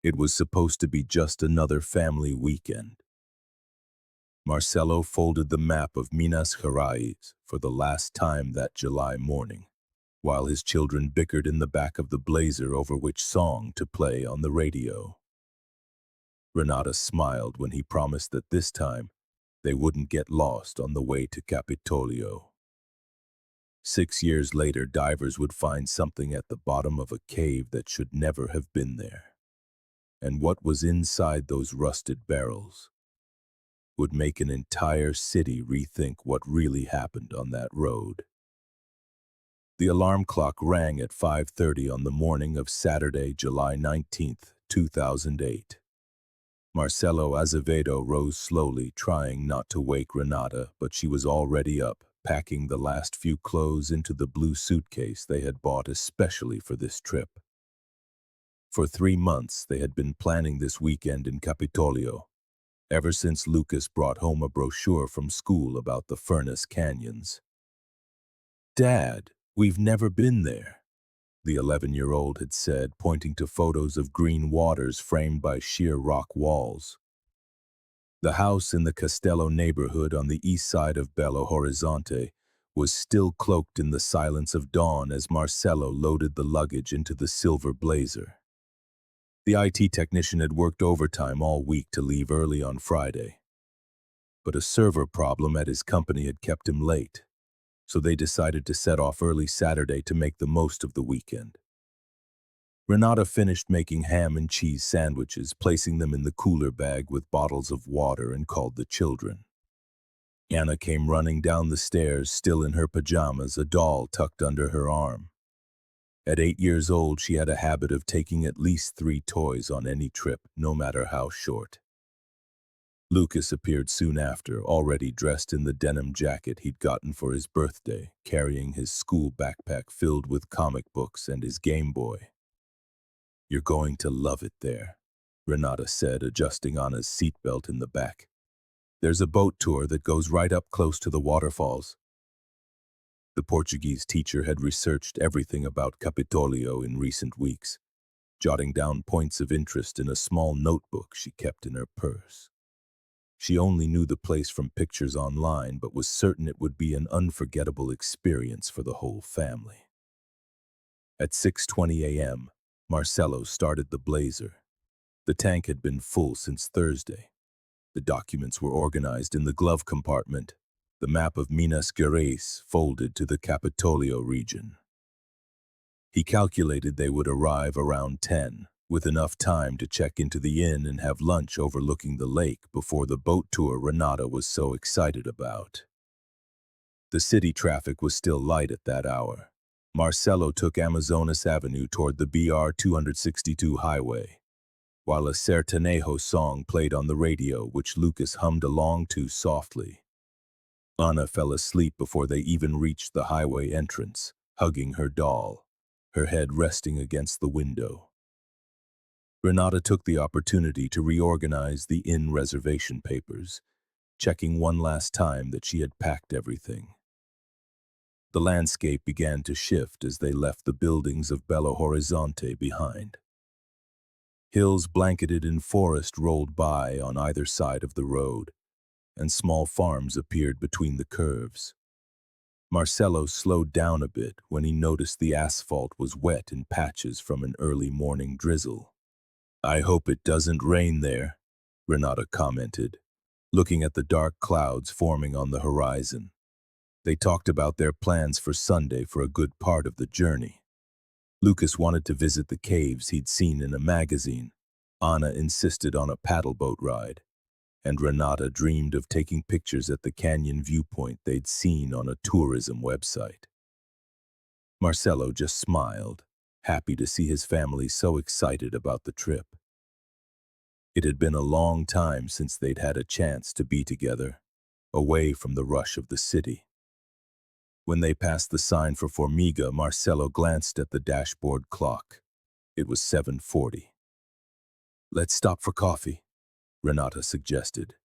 It was supposed to be just another family weekend. Marcelo folded the map of Minas Gerais for the last time that July morning, while his children bickered in the back of the Blazer over which song to play on the radio. Renata smiled when he promised that this time they wouldn't get lost on the way to Capitólio. 6 years later, divers would find something at the bottom of a cave that should never have been there. And what was inside those rusted barrels would make an entire city rethink what really happened on that road. The alarm clock rang at 5:30 on the morning of Saturday, July 19th, 2008. Marcelo Azevedo rose slowly, trying not to wake Renata, but she was already up, packing the last few clothes into the blue suitcase they had bought especially for this trip. For 3 months, they had been planning this weekend in Capitólio, ever since Lucas brought home a brochure from school about the Furnas Canyons. "Dad, we've never been there," the 11-year-old had said, pointing to photos of green waters framed by sheer rock walls. The house in the Castello neighborhood on the east side of Belo Horizonte was still cloaked in the silence of dawn as Marcelo loaded the luggage into the silver Blazer. The IT technician had worked overtime all week to leave early on Friday, but a server problem at his company had kept him late, so they decided to set off early Saturday to make the most of the weekend. Renata finished making ham and cheese sandwiches, placing them in the cooler bag with bottles of water, and called the children. Anna came running down the stairs, still in her pajamas, a doll tucked under her arm. At 8 years old, she had a habit of taking at least 3 toys on any trip, no matter how short. Lucas appeared soon after, already dressed in the denim jacket he'd gotten for his birthday, carrying his school backpack filled with comic books and his Game Boy. "You're going to love it there," Renata said, adjusting Anna's seatbelt in the back. "There's a boat tour that goes right up close to the waterfalls." The Portuguese teacher had researched everything about Capitólio in recent weeks, jotting down points of interest in a small notebook she kept in her purse. She only knew the place from pictures online, but was certain it would be an unforgettable experience for the whole family. At 6:20 a.m., Marcelo started the Blazer. The tank had been full since Thursday. The documents were organized in the glove compartment, the map of Minas Gerais folded to the Capitólio region. He calculated they would arrive around 10, with enough time to check into the inn and have lunch overlooking the lake before the boat tour Renata was so excited about. The city traffic was still light at that hour. Marcelo took Amazonas Avenue toward the BR 262 highway, while a Sertanejo song played on the radio, which Lucas hummed along to softly. Anna fell asleep before they even reached the highway entrance, hugging her doll, her head resting against the window. Renata took the opportunity to reorganize the inn reservation papers, checking one last time that she had packed everything. The landscape began to shift as they left the buildings of Belo Horizonte behind. Hills blanketed in forest rolled by on either side of the road, and small farms appeared between the curves. Marcelo slowed down a bit when he noticed the asphalt was wet in patches from an early morning drizzle. "I hope it doesn't rain there," Renata commented, looking at the dark clouds forming on the horizon. They talked about their plans for Sunday for a good part of the journey. Lucas wanted to visit the caves he'd seen in a magazine. Anna insisted on a paddle boat ride, and Renata dreamed of taking pictures at the canyon viewpoint they'd seen on a tourism website. Marcelo just smiled, happy to see his family so excited about the trip. It had been a long time since they'd had a chance to be together, away from the rush of the city. When they passed the sign for Formiga, Marcelo glanced at the dashboard clock. It was 7:40. "Let's stop for coffee," Renata suggested.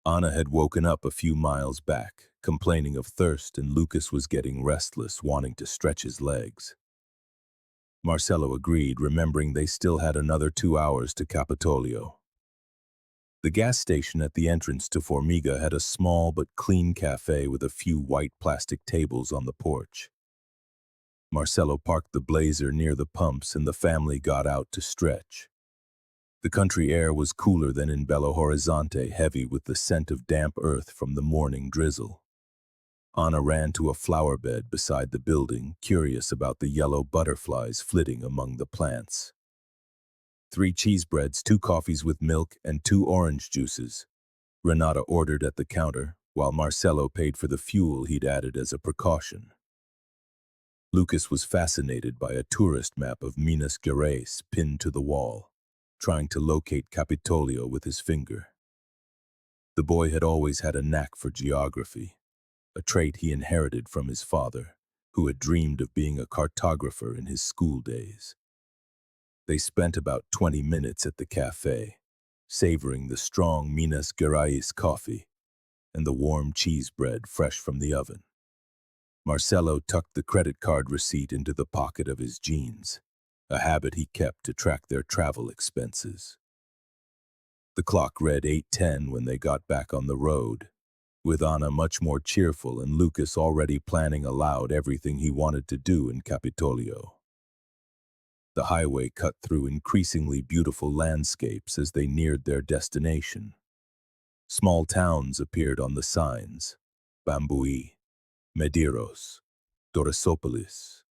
Anna had woken up a few miles back, complaining of thirst, and Lucas was getting restless, wanting to stretch his legs. Marcelo agreed, remembering they still had another 2 hours to Capitólio. The gas station at the entrance to Formiga had a small but clean cafe with a few white plastic tables on the porch. Marcelo parked the Blazer near the pumps and the family got out to stretch. The country air was cooler than in Belo Horizonte, heavy with the scent of damp earth from the morning drizzle. Anna ran to a flower bed beside the building, curious about the yellow butterflies flitting among the plants. 3 cheese breads, 2 coffees with milk, and 2 orange juices. Renata ordered at the counter, while Marcelo paid for the fuel he'd added as a precaution. Lucas was fascinated by a tourist map of Minas Gerais pinned to the wall, trying to locate Capitólio with his finger. The boy had always had a knack for geography, a trait he inherited from his father, who had dreamed of being a cartographer in his school days. They spent about 20 minutes at the cafe, savoring the strong Minas Gerais coffee and the warm cheese bread fresh from the oven. Marcelo tucked the credit card receipt into the pocket of his jeans, a habit he kept to track their travel expenses. The clock read 8:10 when they got back on the road, with Anna much more cheerful and Lucas already planning aloud everything he wanted to do in Capitólio. The highway cut through increasingly beautiful landscapes as they neared their destination. Small towns appeared on the signs: Bambuí, Medeiros, Dorisópolis,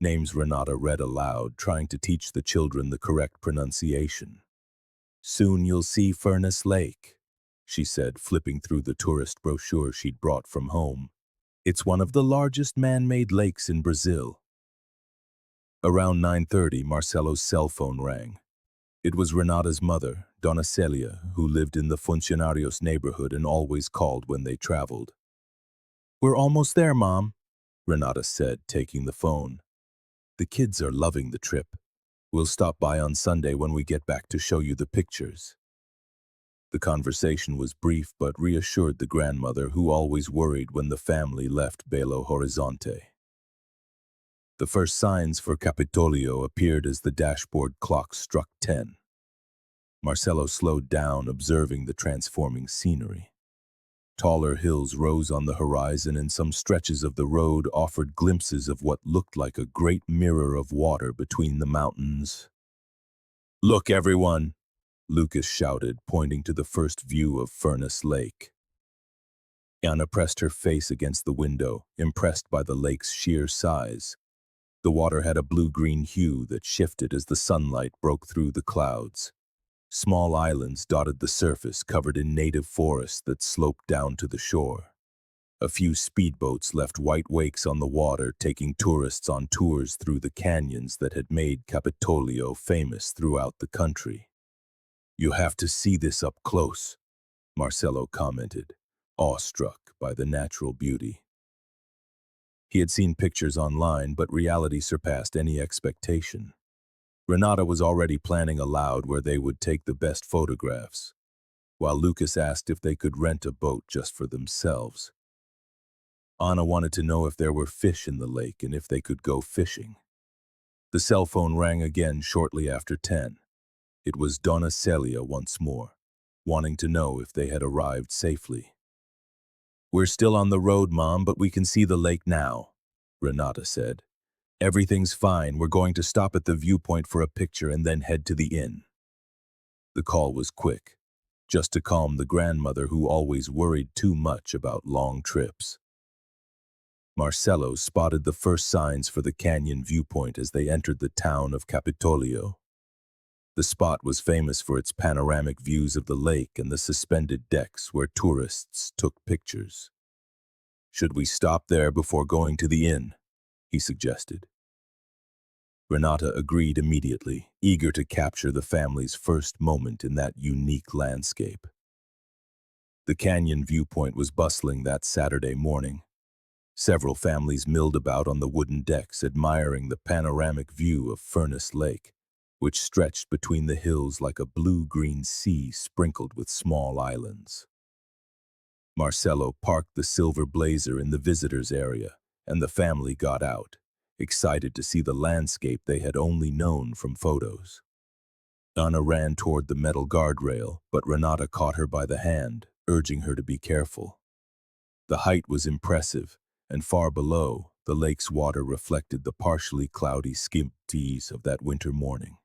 names Renata read aloud, trying to teach the children the correct pronunciation. "Soon you'll see Furnas Lake," she said, flipping through the tourist brochure she'd brought from home. "It's one of the largest man-made lakes in Brazil." Around 9:30, Marcelo's cell phone rang. It was Renata's mother, Dona Célia, who lived in the Funcionarios neighborhood and always called when they traveled. "We're almost there, Mom," Renata said, taking the phone. "The kids are loving the trip. We'll stop by on Sunday when we get back to show you the pictures." The conversation was brief but reassured the grandmother, who always worried when the family left Belo Horizonte. The first signs for Capitólio appeared as the dashboard clock struck 10. Marcelo slowed down, observing the transforming scenery. Taller hills rose on the horizon, and some stretches of the road offered glimpses of what looked like a great mirror of water between the mountains. "Look, everyone!" Lucas shouted, pointing to the first view of Furnas Lake. Anna pressed her face against the window, impressed by the lake's sheer size. The water had a blue-green hue that shifted as the sunlight broke through the clouds. Small islands dotted the surface, covered in native forests that sloped down to the shore. A few speedboats left white wakes on the water, taking tourists on tours through the canyons that had made Capitólio famous throughout the country. "You have to see this up close," Marcelo commented, awestruck by the natural beauty. He had seen pictures online, but reality surpassed any expectation. Renata was already planning aloud where they would take the best photographs, while Lucas asked if they could rent a boat just for themselves. Anna wanted to know if there were fish in the lake and if they could go fishing. The cell phone rang again shortly after 10. It was Dona Célia once more, wanting to know if they had arrived safely. "We're still on the road, Mom, but we can see the lake now," Renata said. "Everything's fine. We're going to stop at the viewpoint for a picture and then head to the inn." The call was quick, just to calm the grandmother, who always worried too much about long trips. Marcelo spotted the first signs for the canyon viewpoint as they entered the town of Capitólio. The spot was famous for its panoramic views of the lake and the suspended decks where tourists took pictures. "Should we stop there before going to the inn?" he suggested. Renata agreed immediately, eager to capture the family's first moment in that unique landscape. The canyon viewpoint was bustling that Saturday morning. Several families milled about on the wooden decks, admiring the panoramic view of Furnas Lake, which stretched between the hills like a blue-green sea sprinkled with small islands. Marcelo parked the silver Blazer in the visitors' area, and the family got out, excited to see the landscape they had only known from photos. Anna ran toward the metal guardrail, but Renata caught her by the hand, urging her to be careful. The height was impressive, and far below, the lake's water reflected the partially cloudy skinties of that winter morning.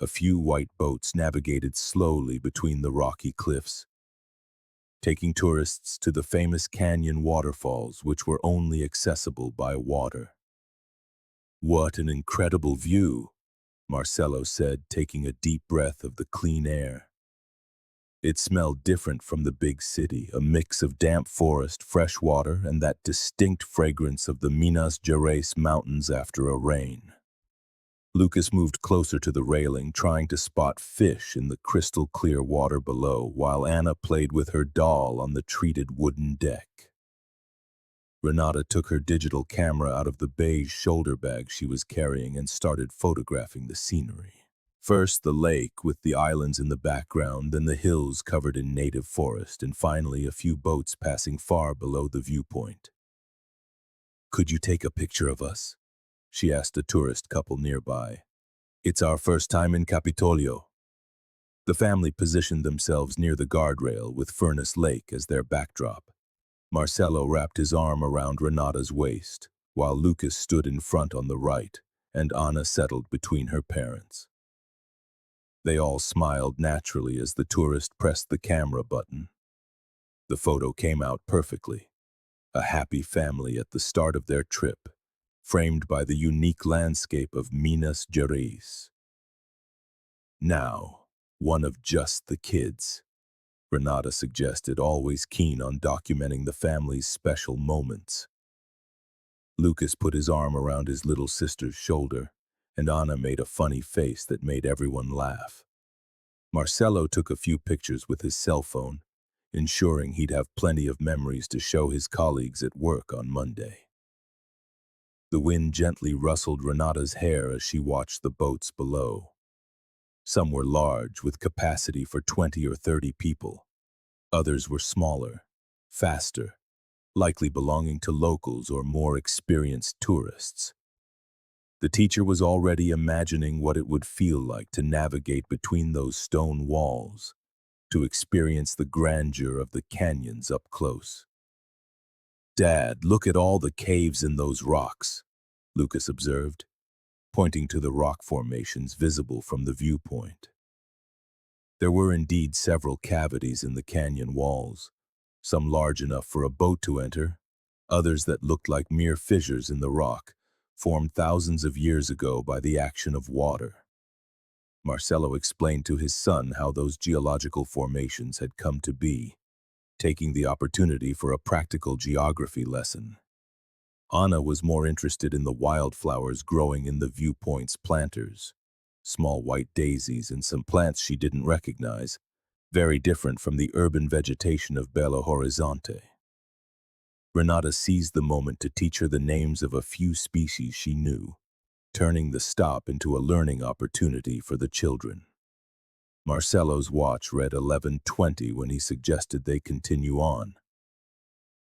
A few white boats navigated slowly between the rocky cliffs, taking tourists to the famous canyon waterfalls which were only accessible by water. "What an incredible view," Marcelo said, taking a deep breath of the clean air. It smelled different from the big city, a mix of damp forest, fresh water, and that distinct fragrance of the Minas Gerais mountains after a rain. Lucas moved closer to the railing, trying to spot fish in the crystal-clear water below, while Anna played with her doll on the treated wooden deck. Renata took her digital camera out of the beige shoulder bag she was carrying and started photographing the scenery. First the lake with the islands in the background, then the hills covered in native forest, and finally a few boats passing far below the viewpoint. "Could you take a picture of us?" she asked a tourist couple nearby. "It's our first time in Capitólio." The family positioned themselves near the guardrail with Furnas Lake as their backdrop. Marcelo wrapped his arm around Renata's waist, while Lucas stood in front on the right, and Anna settled between her parents. They all smiled naturally as the tourist pressed the camera button. The photo came out perfectly. A happy family at the start of their trip, framed by the unique landscape of Minas Gerais. "Now, one of just the kids," Renata suggested, always keen on documenting the family's special moments. Lucas put his arm around his little sister's shoulder, and Anna made a funny face that made everyone laugh. Marcelo took a few pictures with his cell phone, ensuring he'd have plenty of memories to show his colleagues at work on Monday. The wind gently rustled Renata's hair as she watched the boats below. Some were large, with capacity for 20 or 30 people. Others were smaller, faster, likely belonging to locals or more experienced tourists. The teacher was already imagining what it would feel like to navigate between those stone walls, to experience the grandeur of the canyons up close. "Dad, look at all the caves in those rocks," Lucas observed, pointing to the rock formations visible from the viewpoint. There were indeed several cavities in the canyon walls, some large enough for a boat to enter, others that looked like mere fissures in the rock, formed thousands of years ago by the action of water. Marcelo explained to his son how those geological formations had come to be, taking the opportunity for a practical geography lesson. Anna was more interested in the wildflowers growing in the viewpoint's planters, small white daisies and some plants she didn't recognize, very different from the urban vegetation of Belo Horizonte. Renata seized the moment to teach her the names of a few species she knew, turning the stop into a learning opportunity for the children. Marcelo's watch read 11:20 when he suggested they continue on.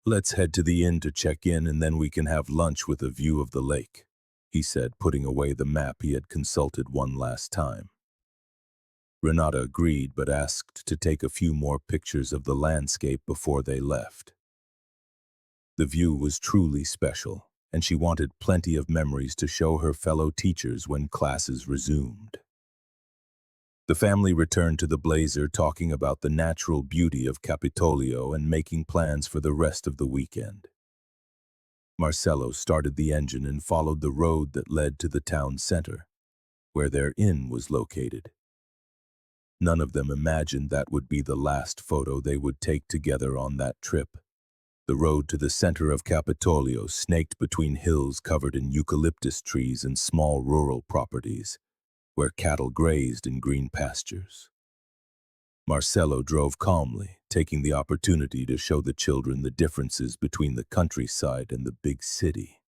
"Let's head to the inn to check in, and then we can have lunch with a view of the lake," he said, putting away the map he had consulted one last time. Renata agreed, but asked to take a few more pictures of the landscape before they left. The view was truly special, and she wanted plenty of memories to show her fellow teachers when classes resumed. The family returned to the Blazer, talking about the natural beauty of Capitólio and making plans for the rest of the weekend. Marcelo started the engine and followed the road that led to the town center, where their inn was located. None of them imagined that would be the last photo they would take together on that trip. The road to the center of Capitólio snaked between hills covered in eucalyptus trees and small rural properties, where cattle grazed in green pastures. Marcelo drove calmly, taking the opportunity to show the children the differences between the countryside and the big city.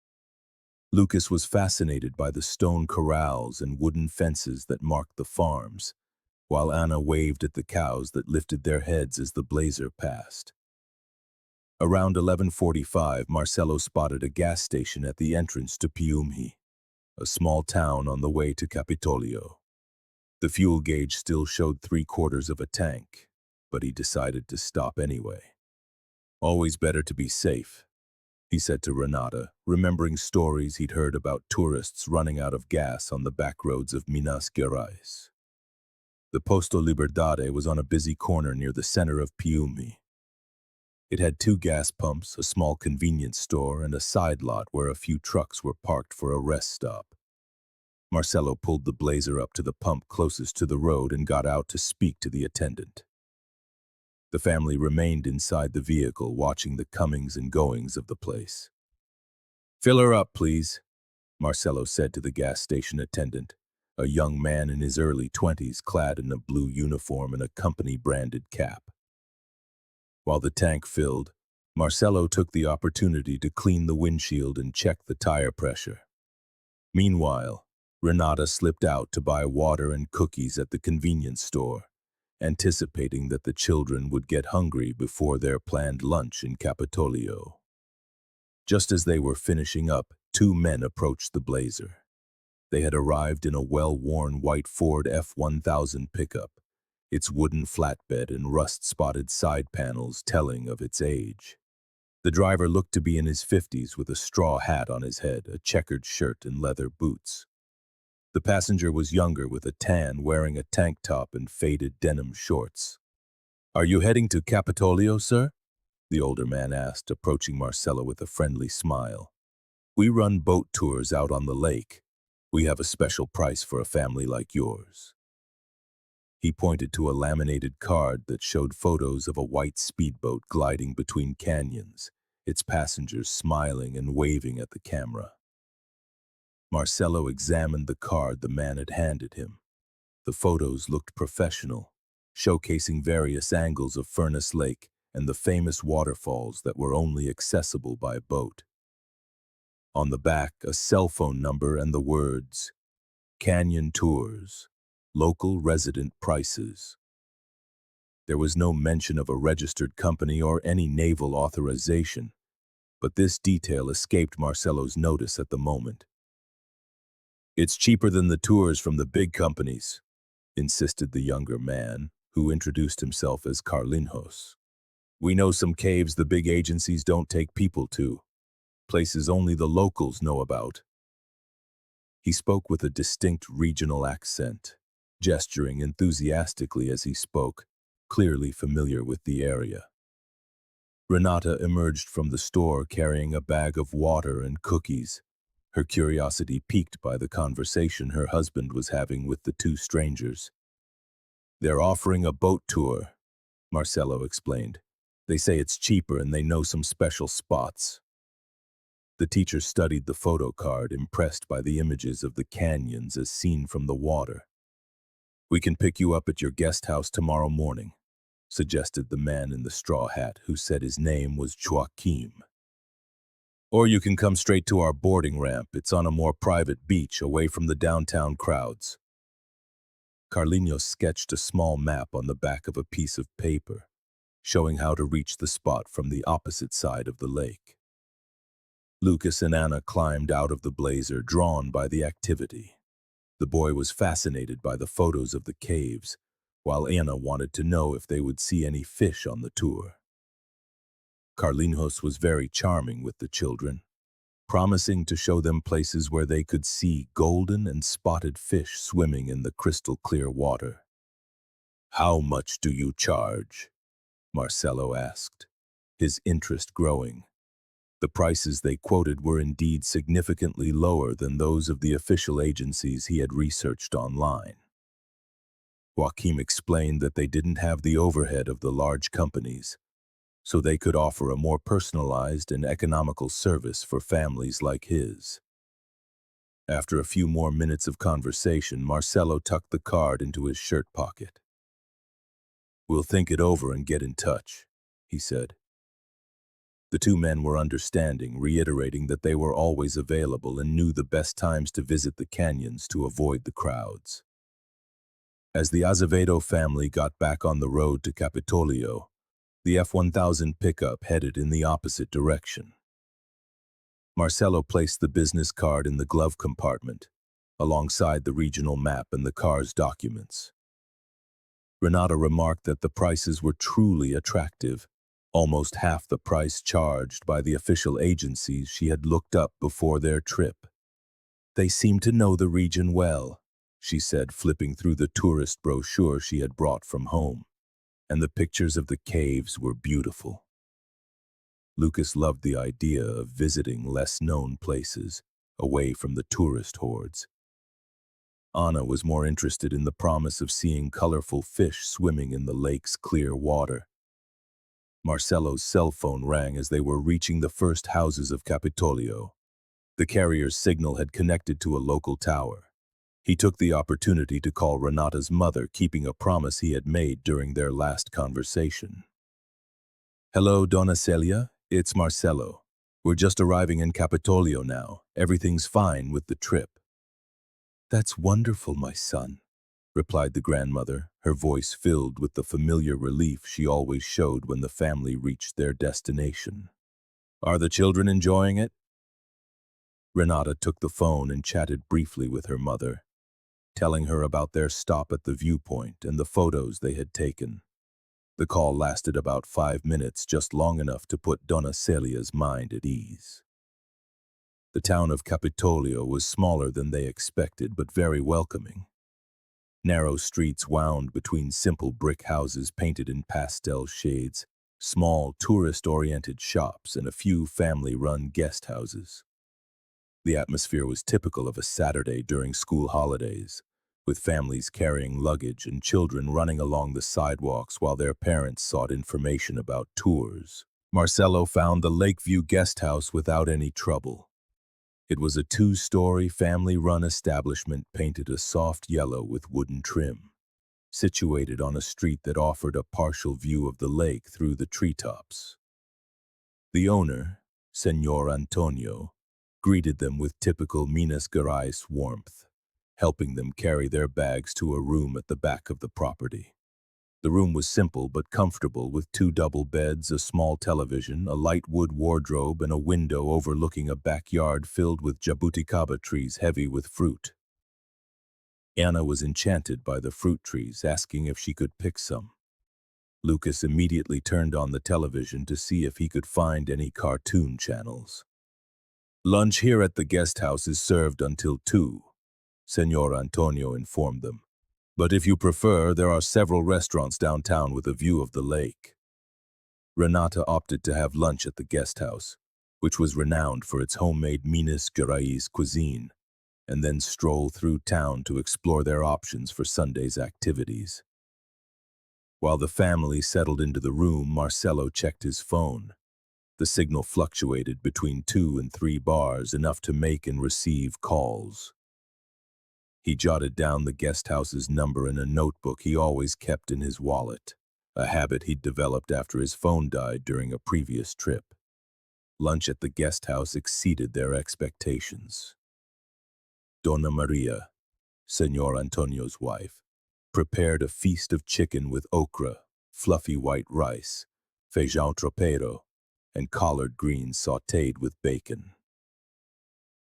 Lucas was fascinated by the stone corrals and wooden fences that marked the farms, while Anna waved at the cows that lifted their heads as the Blazer passed. Around 11:45, Marcelo spotted a gas station at the entrance to Piumhi, a small town on the way to Capitólio. The fuel gauge still showed 3/4 of a tank, but he decided to stop anyway. Always better to be safe, he said to Renata, remembering stories he'd heard about tourists running out of gas on the back roads of Minas Gerais. The Posto Liberdade was on a busy corner near the center of Piumhi. It had 2 gas pumps, a small convenience store, and a side lot where a few trucks were parked for a rest stop. Marcelo pulled the Blazer up to the pump closest to the road and got out to speak to the attendant. The family remained inside the vehicle, watching the comings and goings of the place. "Fill her up, please," Marcelo said to the gas station attendant, a young man in his early 20s clad in a blue uniform and a company-branded cap. While the tank filled, Marcelo took the opportunity to clean the windshield and check the tire pressure. Meanwhile, Renata slipped out to buy water and cookies at the convenience store, anticipating that the children would get hungry before their planned lunch in Capitólio. Just as they were finishing up, 2 men approached the Blazer. They had arrived in a well-worn white Ford F-1000 pickup, its wooden flatbed and rust-spotted side panels telling of its age. The driver looked to be in his 50s with a straw hat on his head, a checkered shirt, and leather boots. The passenger was younger with a tan, wearing a tank top and faded denim shorts. "Are you heading to Capitólio, sir?" the older man asked, approaching Marcelo with a friendly smile. "We run boat tours out on the lake. We have a special price for a family like yours." He pointed to a laminated card that showed photos of a white speedboat gliding between canyons, its passengers smiling and waving at the camera. Marcelo examined the card the man had handed him. The photos looked professional, showcasing various angles of Furnas Lake and the famous waterfalls that were only accessible by boat. On the back, a cell phone number and the words, "Canyon Tours, local resident prices." There was no mention of a registered company or any naval authorization, but this detail escaped Marcelo's notice at the moment. "It's cheaper than the tours from the big companies," insisted the younger man, who introduced himself as Carlinhos. "We know some caves the big agencies don't take people to, places only the locals know about." He spoke with a distinct regional accent, gesturing enthusiastically as he spoke, clearly familiar with the area. Renata emerged from the store carrying a bag of water and cookies, her curiosity piqued by the conversation her husband was having with the 2 strangers. "They're offering a boat tour," Marcelo explained. "They say it's cheaper and they know some special spots." The teacher studied the photo card, impressed by the images of the canyons as seen from the water. "We can pick you up at your guest house tomorrow morning," suggested the man in the straw hat, who said his name was Joaquim. "Or you can come straight to our boarding ramp. It's on a more private beach, away from the downtown crowds." Carlinhos sketched a small map on the back of a piece of paper, showing how to reach the spot from the opposite side of the lake. Lucas and Anna climbed out of the Blazer, drawn by the activity. The boy was fascinated by the photos of the caves, while Anna wanted to know if they would see any fish on the tour. Carlinhos was very charming with the children, promising to show them places where they could see golden and spotted fish swimming in the crystal-clear water. "How much do you charge?" Marcelo asked, his interest growing. The prices they quoted were indeed significantly lower than those of the official agencies he had researched online. Joaquim explained that they didn't have the overhead of the large companies, so they could offer a more personalized and economical service for families like his. After a few more minutes of conversation, Marcelo tucked the card into his shirt pocket. "We'll think it over and get in touch," he said. The 2 men were understanding, reiterating that they were always available and knew the best times to visit the canyons to avoid the crowds. As the Azevedo family got back on the road to Capitólio, The F-1000 pickup headed in the opposite direction. Marcelo placed the business card in the glove compartment, alongside the regional map and the car's documents. Renata remarked that the prices were truly attractive, almost half the price charged by the official agencies she had looked up before their trip. They seem to know the region well, she said, flipping through the tourist brochure she had brought from home, and the pictures of the caves were beautiful. Lucas loved the idea of visiting less-known places, away from the tourist hordes. Anna was more interested in the promise of seeing colorful fish swimming in the lake's clear water. Marcelo's cell phone rang as they were reaching the first houses of Capitólio. The carrier's signal had connected to a local tower. He took the opportunity to call Renata's mother, keeping a promise he had made during their last conversation. "Hello, Donna Celia. It's Marcelo. We're just arriving in Capitólio now. Everything's fine with the trip." "That's wonderful, my son," replied the grandmother, her voice filled with the familiar relief she always showed when the family reached their destination. "Are the children enjoying it?" Renata took the phone and chatted briefly with her mother, telling her about their stop at the viewpoint and the photos they had taken. The call lasted about 5 minutes, just long enough to put Donna Celia's mind at ease. The town of Capitólio was smaller than they expected, but very welcoming. Narrow streets wound between simple brick houses painted in pastel shades, small tourist-oriented shops, and a few family-run guest houses. The atmosphere was typical of a Saturday during school holidays, with families carrying luggage and children running along the sidewalks while their parents sought information about tours. Marcelo found the Lakeview guest house without any trouble. It was a 2-story family-run establishment painted a soft yellow with wooden trim, situated on a street that offered a partial view of the lake through the treetops. The owner, Señor Antonio, greeted them with typical Minas Gerais warmth, helping them carry their bags to a room at the back of the property. The room was simple but comfortable, with 2 double beds, a small television, a light wood wardrobe, and a window overlooking a backyard filled with jabuticaba trees heavy with fruit. Anna was enchanted by the fruit trees, asking if she could pick some. Lucas immediately turned on the television to see if he could find any cartoon channels. "Lunch here at the guest house is served until 2, Señor Antonio informed them. "But if you prefer, there are several restaurants downtown with a view of the lake." Renata opted to have lunch at the guest house, which was renowned for its homemade Minas Gerais cuisine, and then stroll through town to explore their options for Sunday's activities. While the family settled into the room, Marcelo checked his phone. The signal fluctuated between 2 and 3 bars, enough to make and receive calls. He jotted down the guest house's number in a notebook he always kept in his wallet, a habit he'd developed after his phone died during a previous trip. Lunch at the guest house exceeded their expectations. Donna Maria, Señor Antonio's wife, prepared a feast of chicken with okra, fluffy white rice, feijão tropeiro, and collard greens sautéed with bacon.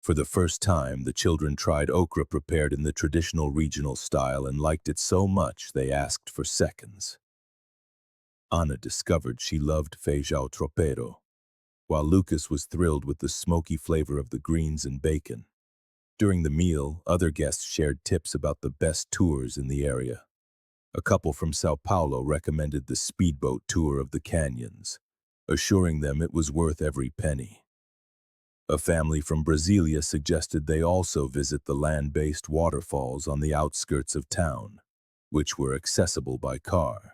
For the first time, the children tried okra prepared in the traditional regional style and liked it so much they asked for seconds. Anna discovered she loved feijão tropeiro, while Lucas was thrilled with the smoky flavor of the greens and bacon. During the meal, other guests shared tips about the best tours in the area. A couple from Sao Paulo recommended the speedboat tour of the canyons, assuring them it was worth every penny. A family from Brasilia suggested they also visit the land-based waterfalls on the outskirts of town, which were accessible by car.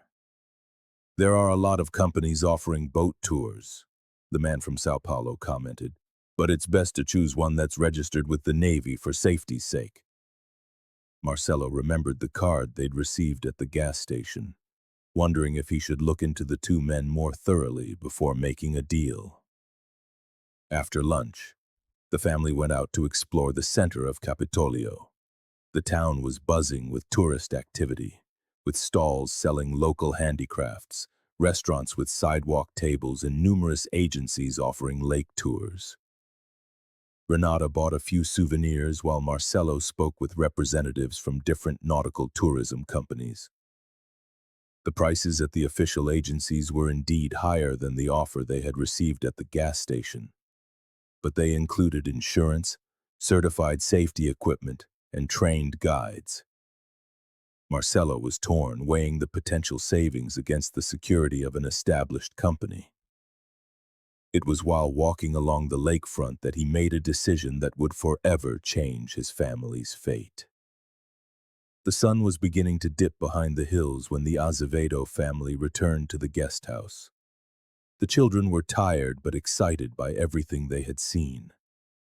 "There are a lot of companies offering boat tours," the man from Sao Paulo commented, "but it's best to choose one that's registered with the Navy for safety's sake." Marcelo remembered the card they'd received at the gas station, wondering if he should look into the 2 men more thoroughly before making a deal. After lunch, the family went out to explore the center of Capitólio. The town was buzzing with tourist activity, with stalls selling local handicrafts, restaurants with sidewalk tables, and numerous agencies offering lake tours. Renata bought a few souvenirs while Marcelo spoke with representatives from different nautical tourism companies. The prices at the official agencies were indeed higher than the offer they had received at the gas station, but they included insurance, certified safety equipment, and trained guides. Marcelo was torn, weighing the potential savings against the security of an established company. It was while walking along the lakefront that he made a decision that would forever change his family's fate. The sun was beginning to dip behind the hills when the Azevedo family returned to the guest house. The children were tired but excited by everything they had seen: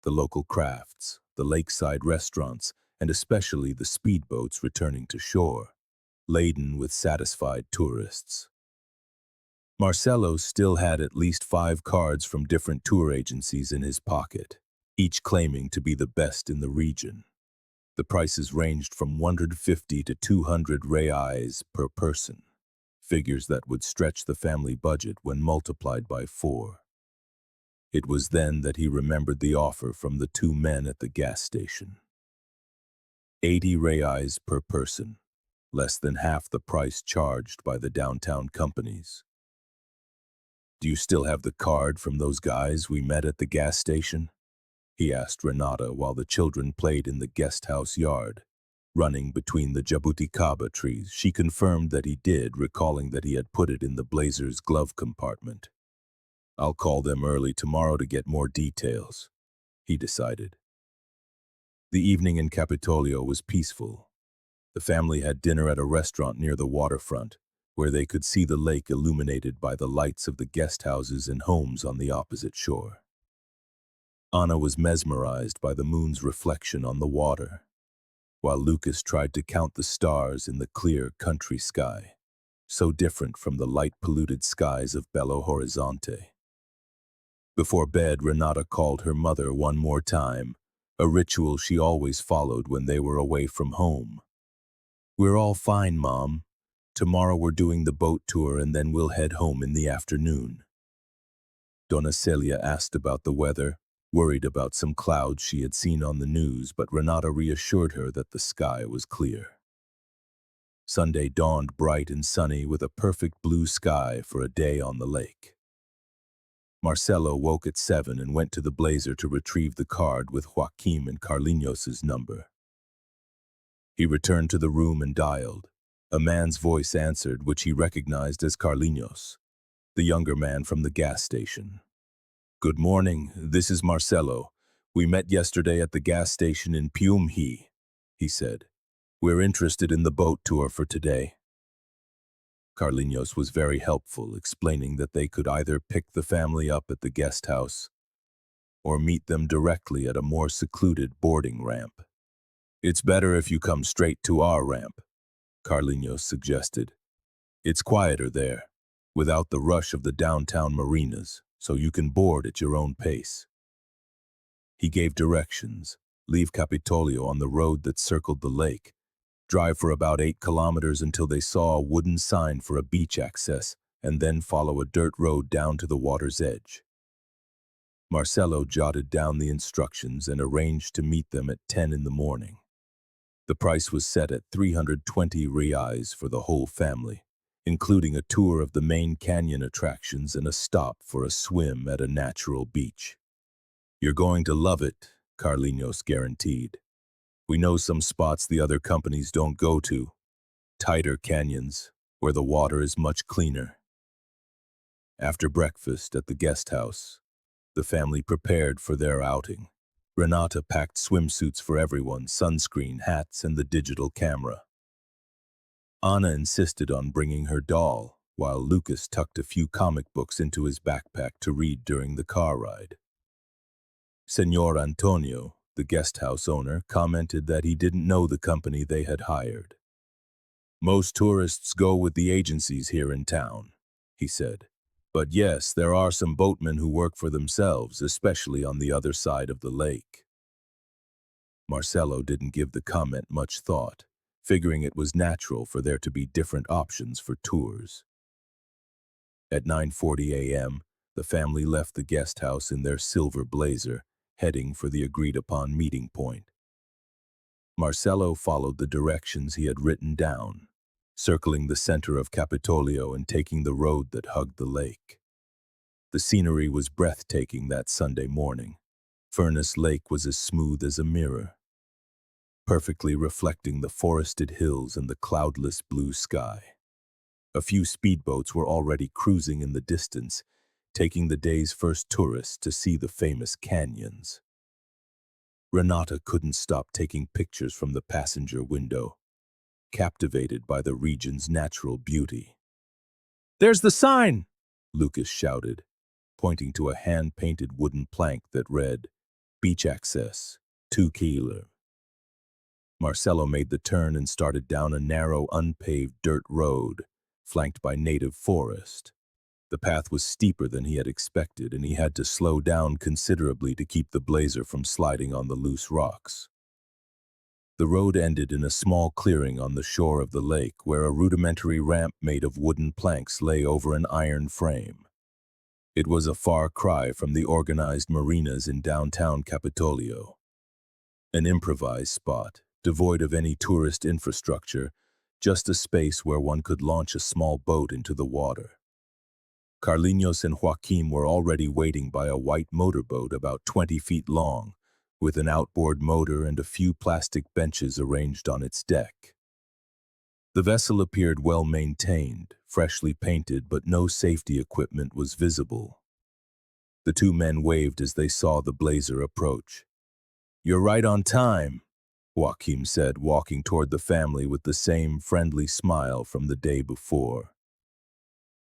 the local crafts, the lakeside restaurants, and especially the speedboats returning to shore, laden with satisfied tourists. Marcelo still had at least 5 cards from different tour agencies in his pocket, each claiming to be the best in the region. The prices ranged from 150 to 200 reais per person, figures that would stretch the family budget when multiplied by 4. It was then that he remembered the offer from the 2 men at the gas station. 80 reais per person, less than half the price charged by the downtown companies. "Do you still have the card from those guys we met at the gas station?" he asked Renata while the children played in the guest house yard. Running between the jabuticaba trees, she confirmed that he did, recalling that he had put it in the blazer's glove compartment. "I'll call them early tomorrow to get more details," he decided. The evening in Capitólio was peaceful. The family had dinner at a restaurant near the waterfront, where they could see the lake illuminated by the lights of the guest houses and homes on the opposite shore. Anna was mesmerized by the moon's reflection on the water, while Lucas tried to count the stars in the clear country sky, so different from the light-polluted skies of Belo Horizonte. Before bed, Renata called her mother one more time, a ritual she always followed when they were away from home. "We're all fine, Mom. Tomorrow we're doing the boat tour and then we'll head home in the afternoon." Donna Celia asked about the weather, worried about some clouds she had seen on the news, but Renata reassured her that the sky was clear. Sunday dawned bright and sunny with a perfect blue sky for a day on the lake. Marcelo woke at 7 and went to the blazer to retrieve the card with Joaquim and Carlinhos' number. He returned to the room and dialed. A man's voice answered, which he recognized as Carlinhos, the younger man from the gas station. "Good morning, this is Marcelo. We met yesterday at the gas station in Piumhi," he said. "We're interested in the boat tour for today." Carlinhos was very helpful, explaining that they could either pick the family up at the guest house or meet them directly at a more secluded boarding ramp. "It's better if you come straight to our ramp," Carlinhos suggested. "It's quieter there, without the rush of the downtown marinas, so you can board at your own pace." He gave directions: leave Capitólio on the road that circled the lake, drive for about 8 kilometers until they saw a wooden sign for a beach access, and then follow a dirt road down to the water's edge. Marcelo jotted down the instructions and arranged to meet them at 10 in the morning. The price was set at 320 reais for the whole family, including a tour of the main canyon attractions and a stop for a swim at a natural beach. "You're going to love it," Carlinhos guaranteed. "We know some spots the other companies don't go to, tighter canyons, where the water is much cleaner." After breakfast at the guest house, the family prepared for their outing. Renata packed swimsuits for everyone, sunscreen, hats, and the digital camera. Anna insisted on bringing her doll, while Lucas tucked a few comic books into his backpack to read during the car ride. Senor Antonio, the guest house owner, commented that he didn't know the company they had hired. "Most tourists go with the agencies here in town," he said. "But yes, there are some boatmen who work for themselves, especially on the other side of the lake." Marcelo didn't give the comment much thought, figuring it was natural for there to be different options for tours. At 9:40 a.m., the family left the guest house in their silver blazer, heading for the agreed-upon meeting point. Marcelo followed the directions he had written down, circling the center of Capitólio and taking the road that hugged the lake. The scenery was breathtaking that Sunday morning. Furnas Lake was as smooth as a mirror, perfectly reflecting the forested hills and the cloudless blue sky. A few speedboats were already cruising in the distance, taking the day's first tourists to see the famous canyons. Renata couldn't stop taking pictures from the passenger window, captivated by the region's natural beauty. "There's the sign!" Lucas shouted, pointing to a hand-painted wooden plank that read, "Beach access, 2 km." Marcelo made the turn and started down a narrow, unpaved dirt road, flanked by native forest. The path was steeper than he had expected, and he had to slow down considerably to keep the blazer from sliding on the loose rocks. The road ended in a small clearing on the shore of the lake, where a rudimentary ramp made of wooden planks lay over an iron frame. It was a far cry from the organized marinas in downtown Capitólio. An improvised spot, devoid of any tourist infrastructure, just a space where one could launch a small boat into the water. Carlinhos and Joaquim were already waiting by a white motorboat about 20 feet long, with an outboard motor and a few plastic benches arranged on its deck. The vessel appeared well maintained, freshly painted, but no safety equipment was visible. The two men waved as they saw the blazer approach. "You're right on time," Joaquim said, walking toward the family with the same friendly smile from the day before.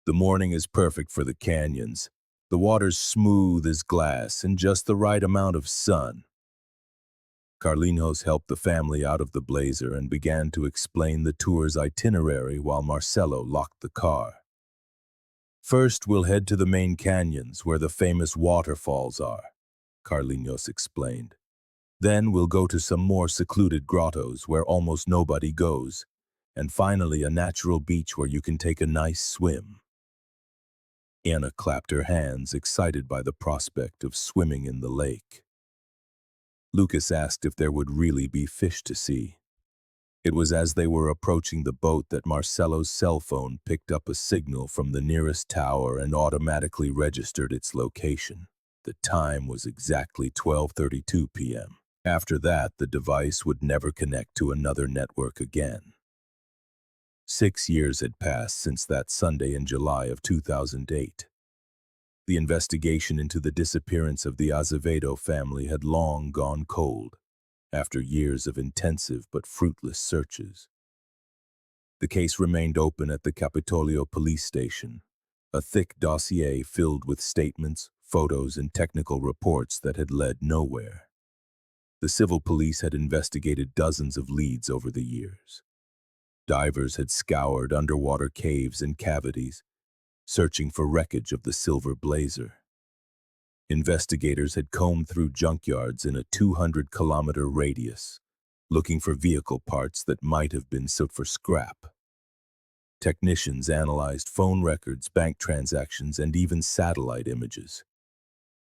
"The morning is perfect for the canyons. The water's smooth as glass and just the right amount of sun." Carlinhos helped the family out of the blazer and began to explain the tour's itinerary while Marcelo locked the car. "First, we'll head to the main canyons where the famous waterfalls are," Carlinhos explained. "Then we'll go to some more secluded grottos where almost nobody goes, and finally a natural beach where you can take a nice swim." Anna clapped her hands, excited by the prospect of swimming in the lake. Lucas asked if there would really be fish to see. It was as they were approaching the boat that Marcelo's cell phone picked up a signal from the nearest tower and automatically registered its location. The time was exactly 12:32 p.m. After that, the device would never connect to another network again. 6 years had passed since that Sunday in July of 2008. The investigation into the disappearance of the Azevedo family had long gone cold, after years of intensive but fruitless searches. The case remained open at the Capitólio police station, a thick dossier filled with statements, photos, and technical reports that had led nowhere. The civil police had investigated dozens of leads over the years. Divers had scoured underwater caves and cavities, searching for wreckage of the silver blazer. Investigators had combed through junkyards in a 200-kilometer radius, looking for vehicle parts that might have been sold for scrap. Technicians analyzed phone records, bank transactions, and even satellite images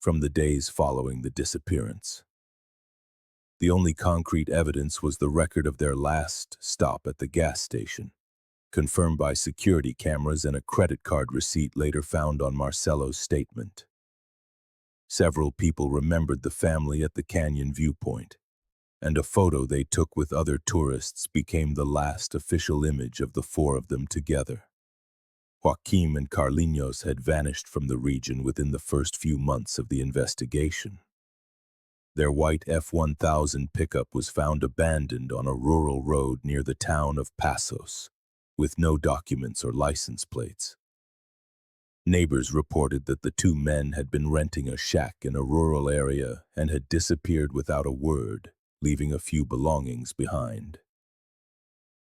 from the days following the disappearance. The only concrete evidence was the record of their last stop at the gas station, confirmed by security cameras and a credit card receipt later found on Marcelo's statement. Several people remembered the family at the canyon viewpoint, and a photo they took with other tourists became the last official image of the four of them together. Joaquim and Carlinhos had vanished from the region within the first few months of the investigation. Their white F-1000 pickup was found abandoned on a rural road near the town of Passos, with no documents or license plates. Neighbors reported that the two men had been renting a shack in a rural area and had disappeared without a word, leaving a few belongings behind.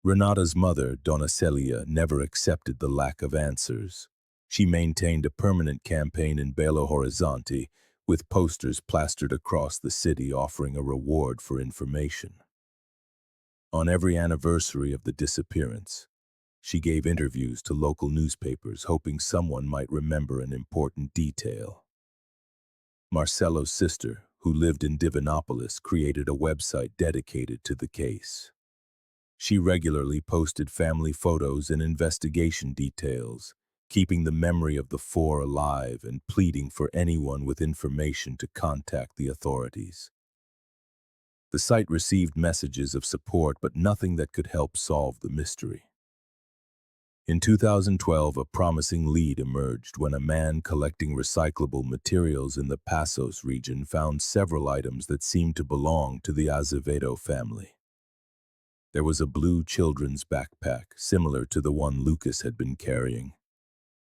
Renata's mother, Dona Celia, never accepted the lack of answers. She maintained a permanent campaign in Belo Horizonte, with posters plastered across the city offering a reward for information. On every anniversary of the disappearance, She gave interviews to local newspapers, hoping someone might remember an important detail. Marcelo's sister, who lived in Divinopolis, created a website dedicated to the case. She regularly posted family photos and investigation details, keeping the memory of the four alive and pleading for anyone with information to contact the authorities. The site received messages of support, but nothing that could help solve the mystery. In 2012, a promising lead emerged when a man collecting recyclable materials in the Passos region found several items that seemed to belong to the Azevedo family. There was a blue children's backpack, similar to the one Lucas had been carrying,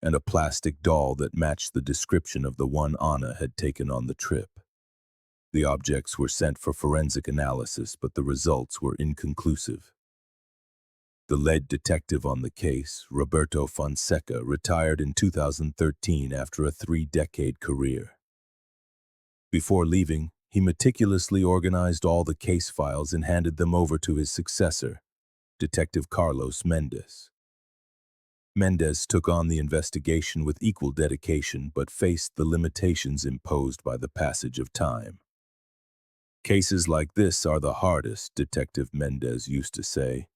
and a plastic doll that matched the description of the one Anna had taken on the trip. The objects were sent for forensic analysis, but the results were inconclusive. The lead detective on the case, Roberto Fonseca, retired in 2013 after a 3-decade career. Before leaving, he meticulously organized all the case files and handed them over to his successor, Detective Carlos Mendez. Mendez took on the investigation with equal dedication but faced the limitations imposed by the passage of time. Cases like this are the hardest, Detective Mendez used to say.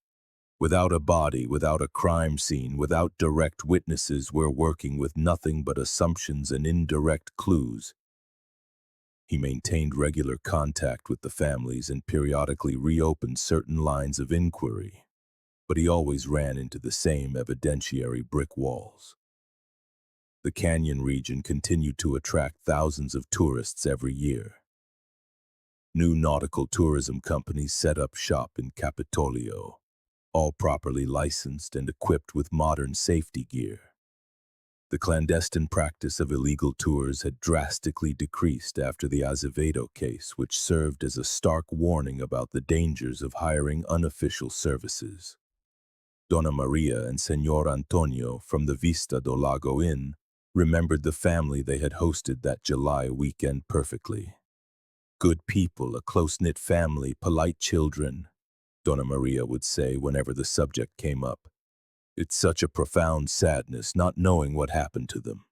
Without a body, without a crime scene, without direct witnesses, we're working with nothing but assumptions and indirect clues. He maintained regular contact with the families and periodically reopened certain lines of inquiry, but he always ran into the same evidentiary brick walls. The canyon region continued to attract thousands of tourists every year. New nautical tourism companies set up shop in Capitólio, all properly licensed and equipped with modern safety gear. The clandestine practice of illegal tours had drastically decreased after the Azevedo case, which served as a stark warning about the dangers of hiring unofficial services. Dona Maria and Señor Antonio from the Vista do Lago Inn remembered the family they had hosted that July weekend perfectly. Good people, a close-knit family, polite children, Dona Maria would say whenever the subject came up. It's such a profound sadness not knowing what happened to them.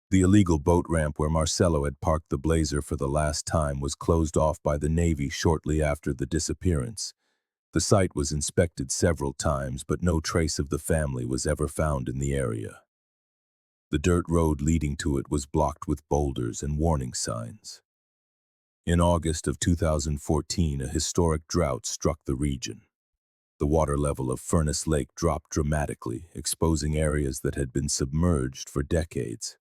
The illegal boat ramp where Marcelo had parked the Blazer for the last time was closed off by the Navy shortly after the disappearance. The site was inspected several times, but no trace of the family was ever found in the area. The dirt road leading to it was blocked with boulders and warning signs. In August of 2014, a historic drought struck the region. The water level of Furnas Lake dropped dramatically, exposing areas that had been submerged for decades.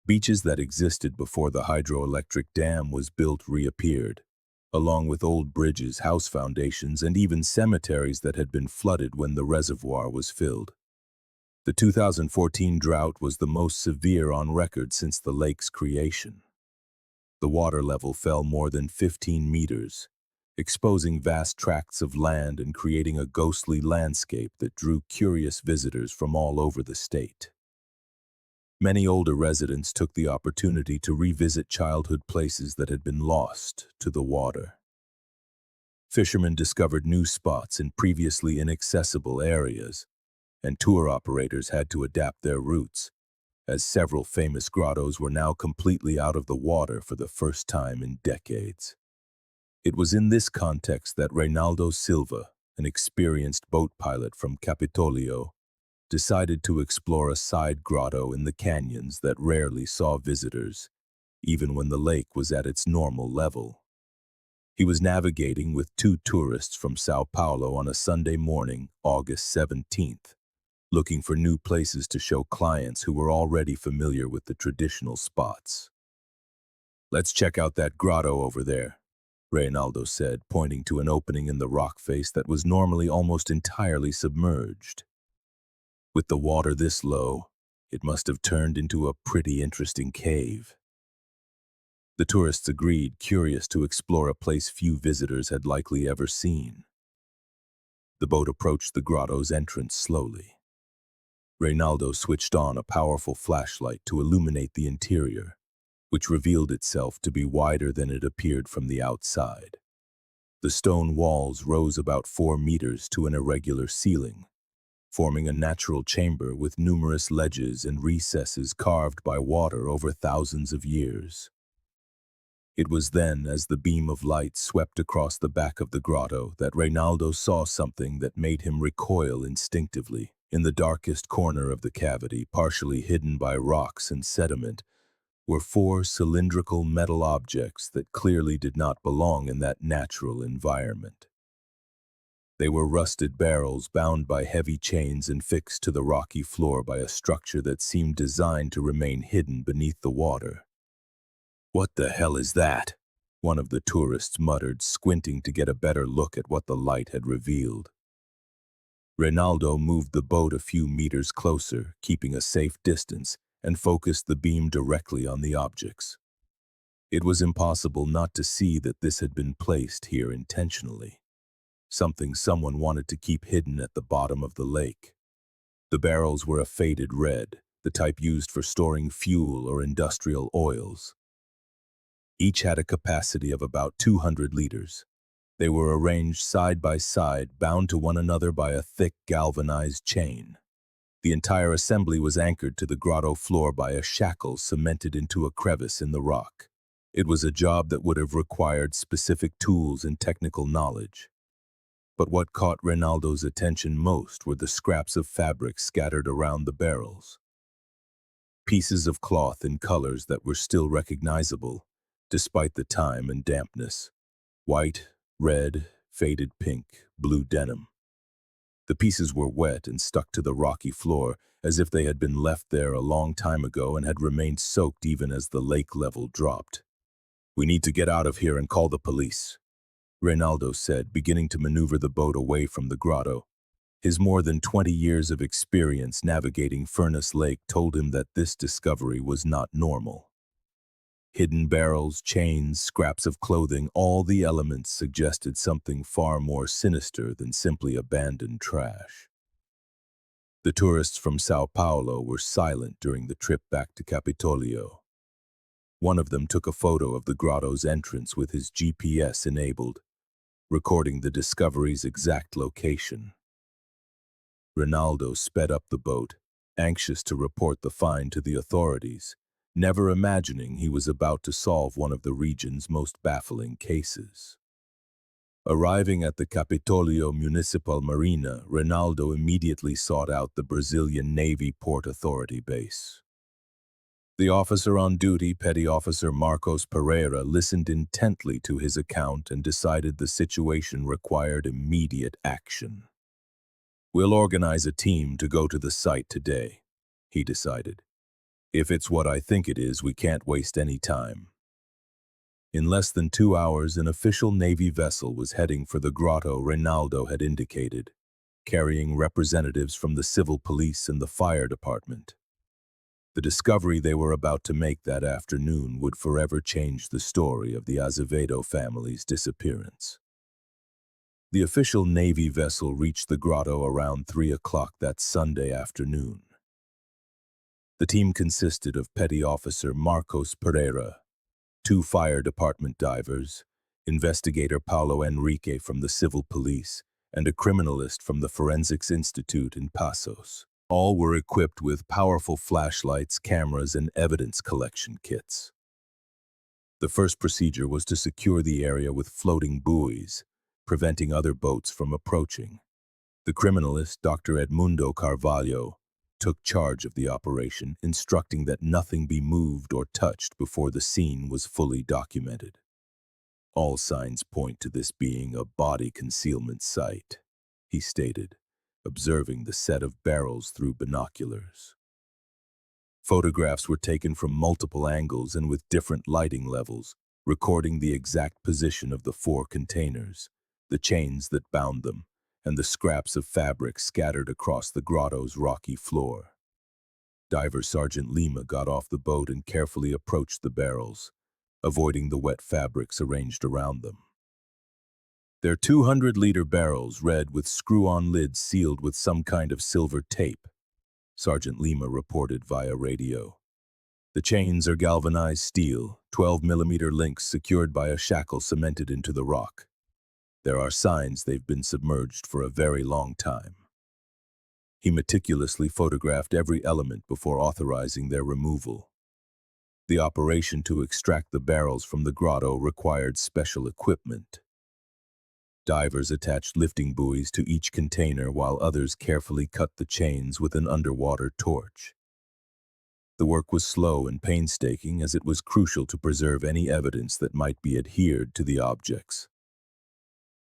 Beaches that existed before the hydroelectric dam was built reappeared, along with old bridges, house foundations, and even cemeteries that had been flooded when the reservoir was filled. The 2014 drought was the most severe on record since the lake's creation. The water level fell more than 15 meters, exposing vast tracts of land and creating a ghostly landscape that drew curious visitors from all over the state. Many older residents took the opportunity to revisit childhood places that had been lost to the water. Fishermen discovered new spots in previously inaccessible areas, and tour operators had to adapt their routes, as several famous grottos were now completely out of the water for the first time in decades. It was in this context that Reynaldo Silva, an experienced boat pilot from Capitólio, decided to explore a side grotto in the canyons that rarely saw visitors, even when the lake was at its normal level. He was navigating with 2 tourists from Sao Paulo on a Sunday morning, August 17th, looking for new places to show clients who were already familiar with the traditional spots. "Let's check out that grotto over there," Reynaldo said, pointing to an opening in the rock face that was normally almost entirely submerged. With the water this low, it must have turned into a pretty interesting cave. The tourists agreed, curious to explore a place few visitors had likely ever seen. The boat approached the grotto's entrance slowly. Reynaldo switched on a powerful flashlight to illuminate the interior, which revealed itself to be wider than it appeared from the outside. The stone walls rose about 4 meters to an irregular ceiling, forming a natural chamber with numerous ledges and recesses carved by water over thousands of years. It was then, as the beam of light swept across the back of the grotto, that Reynaldo saw something that made him recoil instinctively. In the darkest corner of the cavity, partially hidden by rocks and sediment, were 4 cylindrical metal objects that clearly did not belong in that natural environment. They were rusted barrels bound by heavy chains and fixed to the rocky floor by a structure that seemed designed to remain hidden beneath the water. "What the hell is that?" one of the tourists muttered, squinting to get a better look at what the light had revealed. Reynaldo moved the boat a few meters closer, keeping a safe distance, and focused the beam directly on the objects. It was impossible not to see that this had been placed here intentionally, something someone wanted to keep hidden at the bottom of the lake. The barrels were a faded red, the type used for storing fuel or industrial oils. Each had a capacity of about 200 liters. They were arranged side by side, bound to one another by a thick galvanized chain. The entire assembly was anchored to the grotto floor by a shackle cemented into a crevice in the rock. It was a job that would have required specific tools and technical knowledge. But what caught Reynaldo's attention most were the scraps of fabric scattered around the barrels. Pieces of cloth in colors that were still recognizable, despite the time and dampness. White, red, faded pink, blue denim. The pieces were wet and stuck to the rocky floor, as if they had been left there a long time ago and had remained soaked even as the lake level dropped. "We need to get out of here and call the police," Reynaldo said, beginning to maneuver the boat away from the grotto. His more than 20 years of experience navigating Furnas Lake told him that this discovery was not normal. Hidden barrels, chains, scraps of clothing, all the elements suggested something far more sinister than simply abandoned trash. The tourists from Sao Paulo were silent during the trip back to Capitólio. One of them took a photo of the grotto's entrance with his GPS enabled, recording the discovery's exact location. Reynaldo sped up the boat, anxious to report the find to the authorities, never imagining he was about to solve one of the region's most baffling cases. Arriving at the Capitólio Municipal Marina, Reynaldo immediately sought out the Brazilian Navy Port Authority base. The officer on duty, Petty Officer Marcos Pereira, listened intently to his account and decided the situation required immediate action. "We'll organize a team to go to the site today," he decided. "If it's what I think it is, we can't waste any time." In less than 2 hours, an official Navy vessel was heading for the grotto Reynaldo had indicated, carrying representatives from the civil police and the fire department. The discovery they were about to make that afternoon would forever change the story of the Azevedo family's disappearance. The official Navy vessel reached the grotto around 3 o'clock that Sunday afternoon. The team consisted of Petty Officer Marcos Pereira, 2 fire department divers, investigator Paulo Enrique from the civil police, and a criminalist from the Forensics Institute in Passos. All were equipped with powerful flashlights, cameras, and evidence collection kits. The first procedure was to secure the area with floating buoys, preventing other boats from approaching. The criminalist, Dr. Edmundo Carvalho, took charge of the operation, instructing that nothing be moved or touched before the scene was fully documented. "All signs point to this being a body concealment site," he stated, observing the set of barrels through binoculars. Photographs were taken from multiple angles and with different lighting levels, recording the exact position of the 4 containers, the chains that bound them, and the scraps of fabric scattered across the grotto's rocky floor. Diver Sergeant Lima got off the boat and carefully approached the barrels, avoiding the wet fabrics arranged around them. "They're 200-liter barrels, red with screw-on lids sealed with some kind of silver tape," Sergeant Lima reported via radio. "The chains are galvanized steel, 12-millimeter links secured by a shackle cemented into the rock. There are signs they've been submerged for a very long time. He meticulously photographed every element before authorizing their removal. The operation to extract the barrels from the grotto required special equipment. Divers attached lifting buoys to each container while others carefully cut the chains with an underwater torch. The work was slow and painstaking as it was crucial to preserve any evidence that might be adhered to the objects.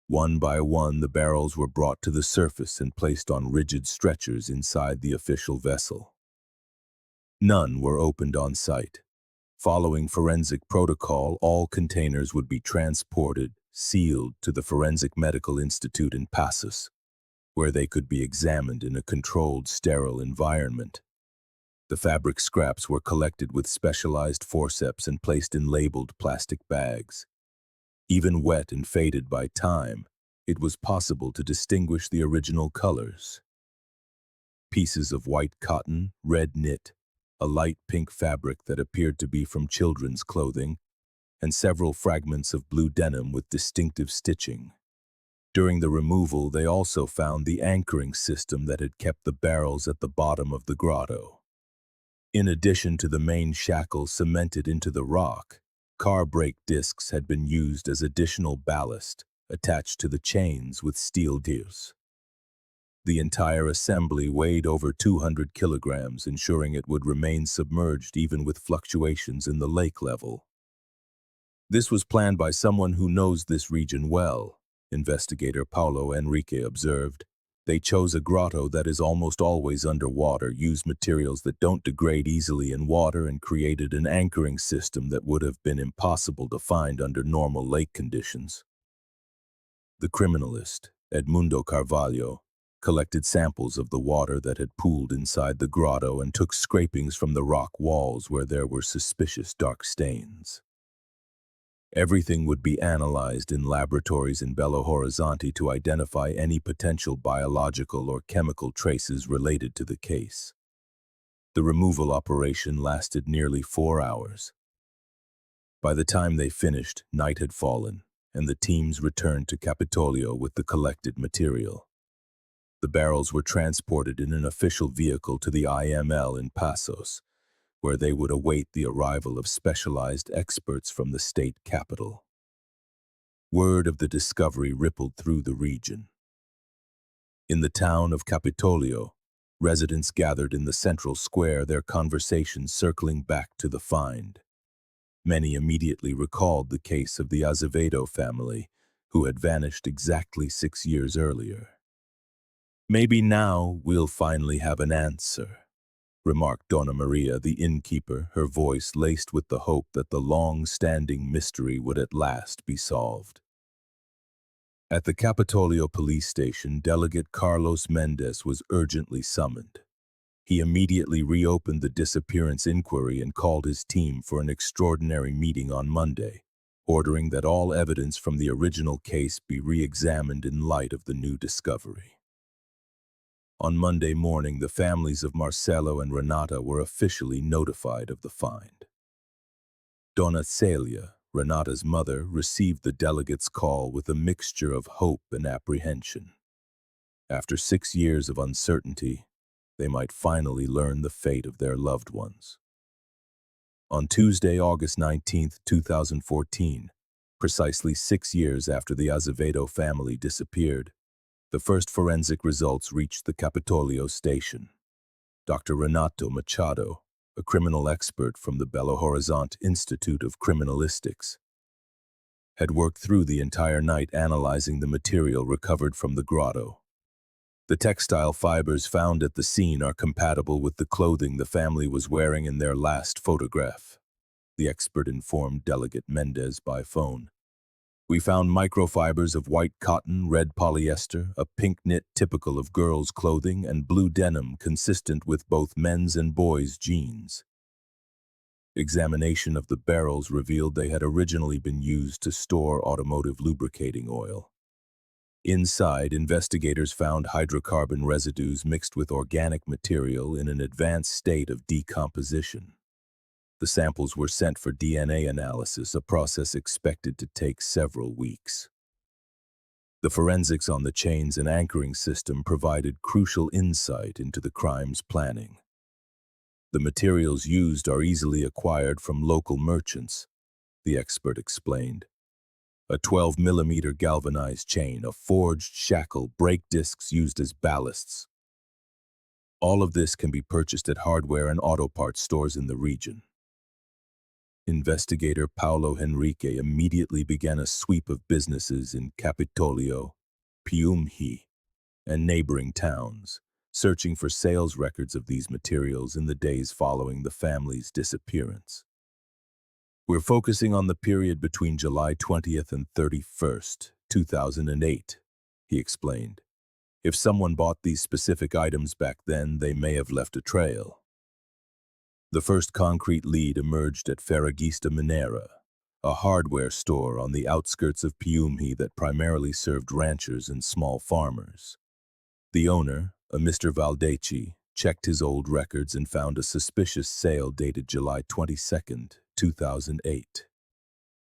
One by one, the barrels were brought to the surface and placed on rigid stretchers inside the official vessel. None were opened on site. Following forensic protocol, all containers would be transported, sealed, to the Forensic Medical Institute in Passos, where they could be examined in a controlled, sterile environment. The fabric scraps were collected with specialized forceps and placed in labeled plastic bags. Even wet and faded by time, it was possible to distinguish the original colors. Pieces of white cotton, red knit, a light pink fabric that appeared to be from children's clothing, and several fragments of blue denim with distinctive stitching. During the removal, they also found the anchoring system that had kept the barrels at the bottom of the grotto. In addition to the main shackle cemented into the rock, car brake discs had been used as additional ballast, attached to the chains with steel gears. The entire assembly weighed over 200 kilograms, ensuring it would remain submerged even with fluctuations in the lake level. This was planned by someone who knows this region well, investigator Paulo Henrique observed. They chose a grotto that is almost always underwater, used materials that don't degrade easily in water, and created an anchoring system that would have been impossible to find under normal lake conditions. The criminalist, Edmundo Carvalho, collected samples of the water that had pooled inside the grotto and took scrapings from the rock walls where there were suspicious dark stains. Everything would be analyzed in laboratories in Belo Horizonte to identify any potential biological or chemical traces related to the case. The removal operation lasted nearly 4 hours. By the time they finished, night had fallen, and the teams returned to Capitólio with the collected material. The barrels were transported in an official vehicle to the IML in Passos, where they would await the arrival of specialized experts from the state capital. Word of the discovery rippled through the region. In the town of Capitólio, residents gathered in the central square, their conversations circling back to the find. Many immediately recalled the case of the Azevedo family, who had vanished exactly 6 years earlier. "Maybe now we'll finally have an answer," remarked Donna Maria, the innkeeper, her voice laced with the hope that the long-standing mystery would at last be solved. At the Capitólio police station, Delegate Carlos Mendes was urgently summoned. He immediately reopened the disappearance inquiry and called his team for an extraordinary meeting on Monday, ordering that all evidence from the original case be re-examined in light of the new discovery. On Monday morning, the families of Marcelo and Renata were officially notified of the find. Donna Celia, Renata's mother, received the delegate's call with a mixture of hope and apprehension. After 6 years of uncertainty, they might finally learn the fate of their loved ones. On Tuesday, August 19, 2014, precisely 6 years after the Azevedo family disappeared, the first forensic results reached the Capitólio station. Dr. Renato Machado, a criminal expert from the Belo Horizonte Institute of Criminalistics, had worked through the entire night analyzing the material recovered from the grotto. The textile fibers found at the scene are compatible with the clothing the family was wearing in their last photograph, the expert informed Delegate Mendes by phone. "We found microfibers of white cotton, red polyester, a pink knit typical of girls' clothing, and blue denim consistent with both men's and boys' jeans." Examination of the barrels revealed they had originally been used to store automotive lubricating oil. Inside, investigators found hydrocarbon residues mixed with organic material in an advanced state of decomposition. The samples were sent for DNA analysis, a process expected to take several weeks. The forensics on the chains and anchoring system provided crucial insight into the crime's planning. The materials used are easily acquired from local merchants, the expert explained. A 12mm galvanized chain, a forged shackle, brake discs used as ballasts. All of this can be purchased at hardware and auto parts stores in the region. Investigator Paulo Henrique immediately began a sweep of businesses in Capitólio, Piumhi, and neighboring towns, searching for sales records of these materials in the days following the family's disappearance. We're focusing on the period between July 20th and 31st, 2008, he explained. If someone bought these specific items back then, they may have left a trail. The first concrete lead emerged at Ferragista Minera, a hardware store on the outskirts of Piumhi that primarily served ranchers and small farmers. The owner, a Mr. Valdeci, checked his old records and found a suspicious sale dated July 22nd, 2008.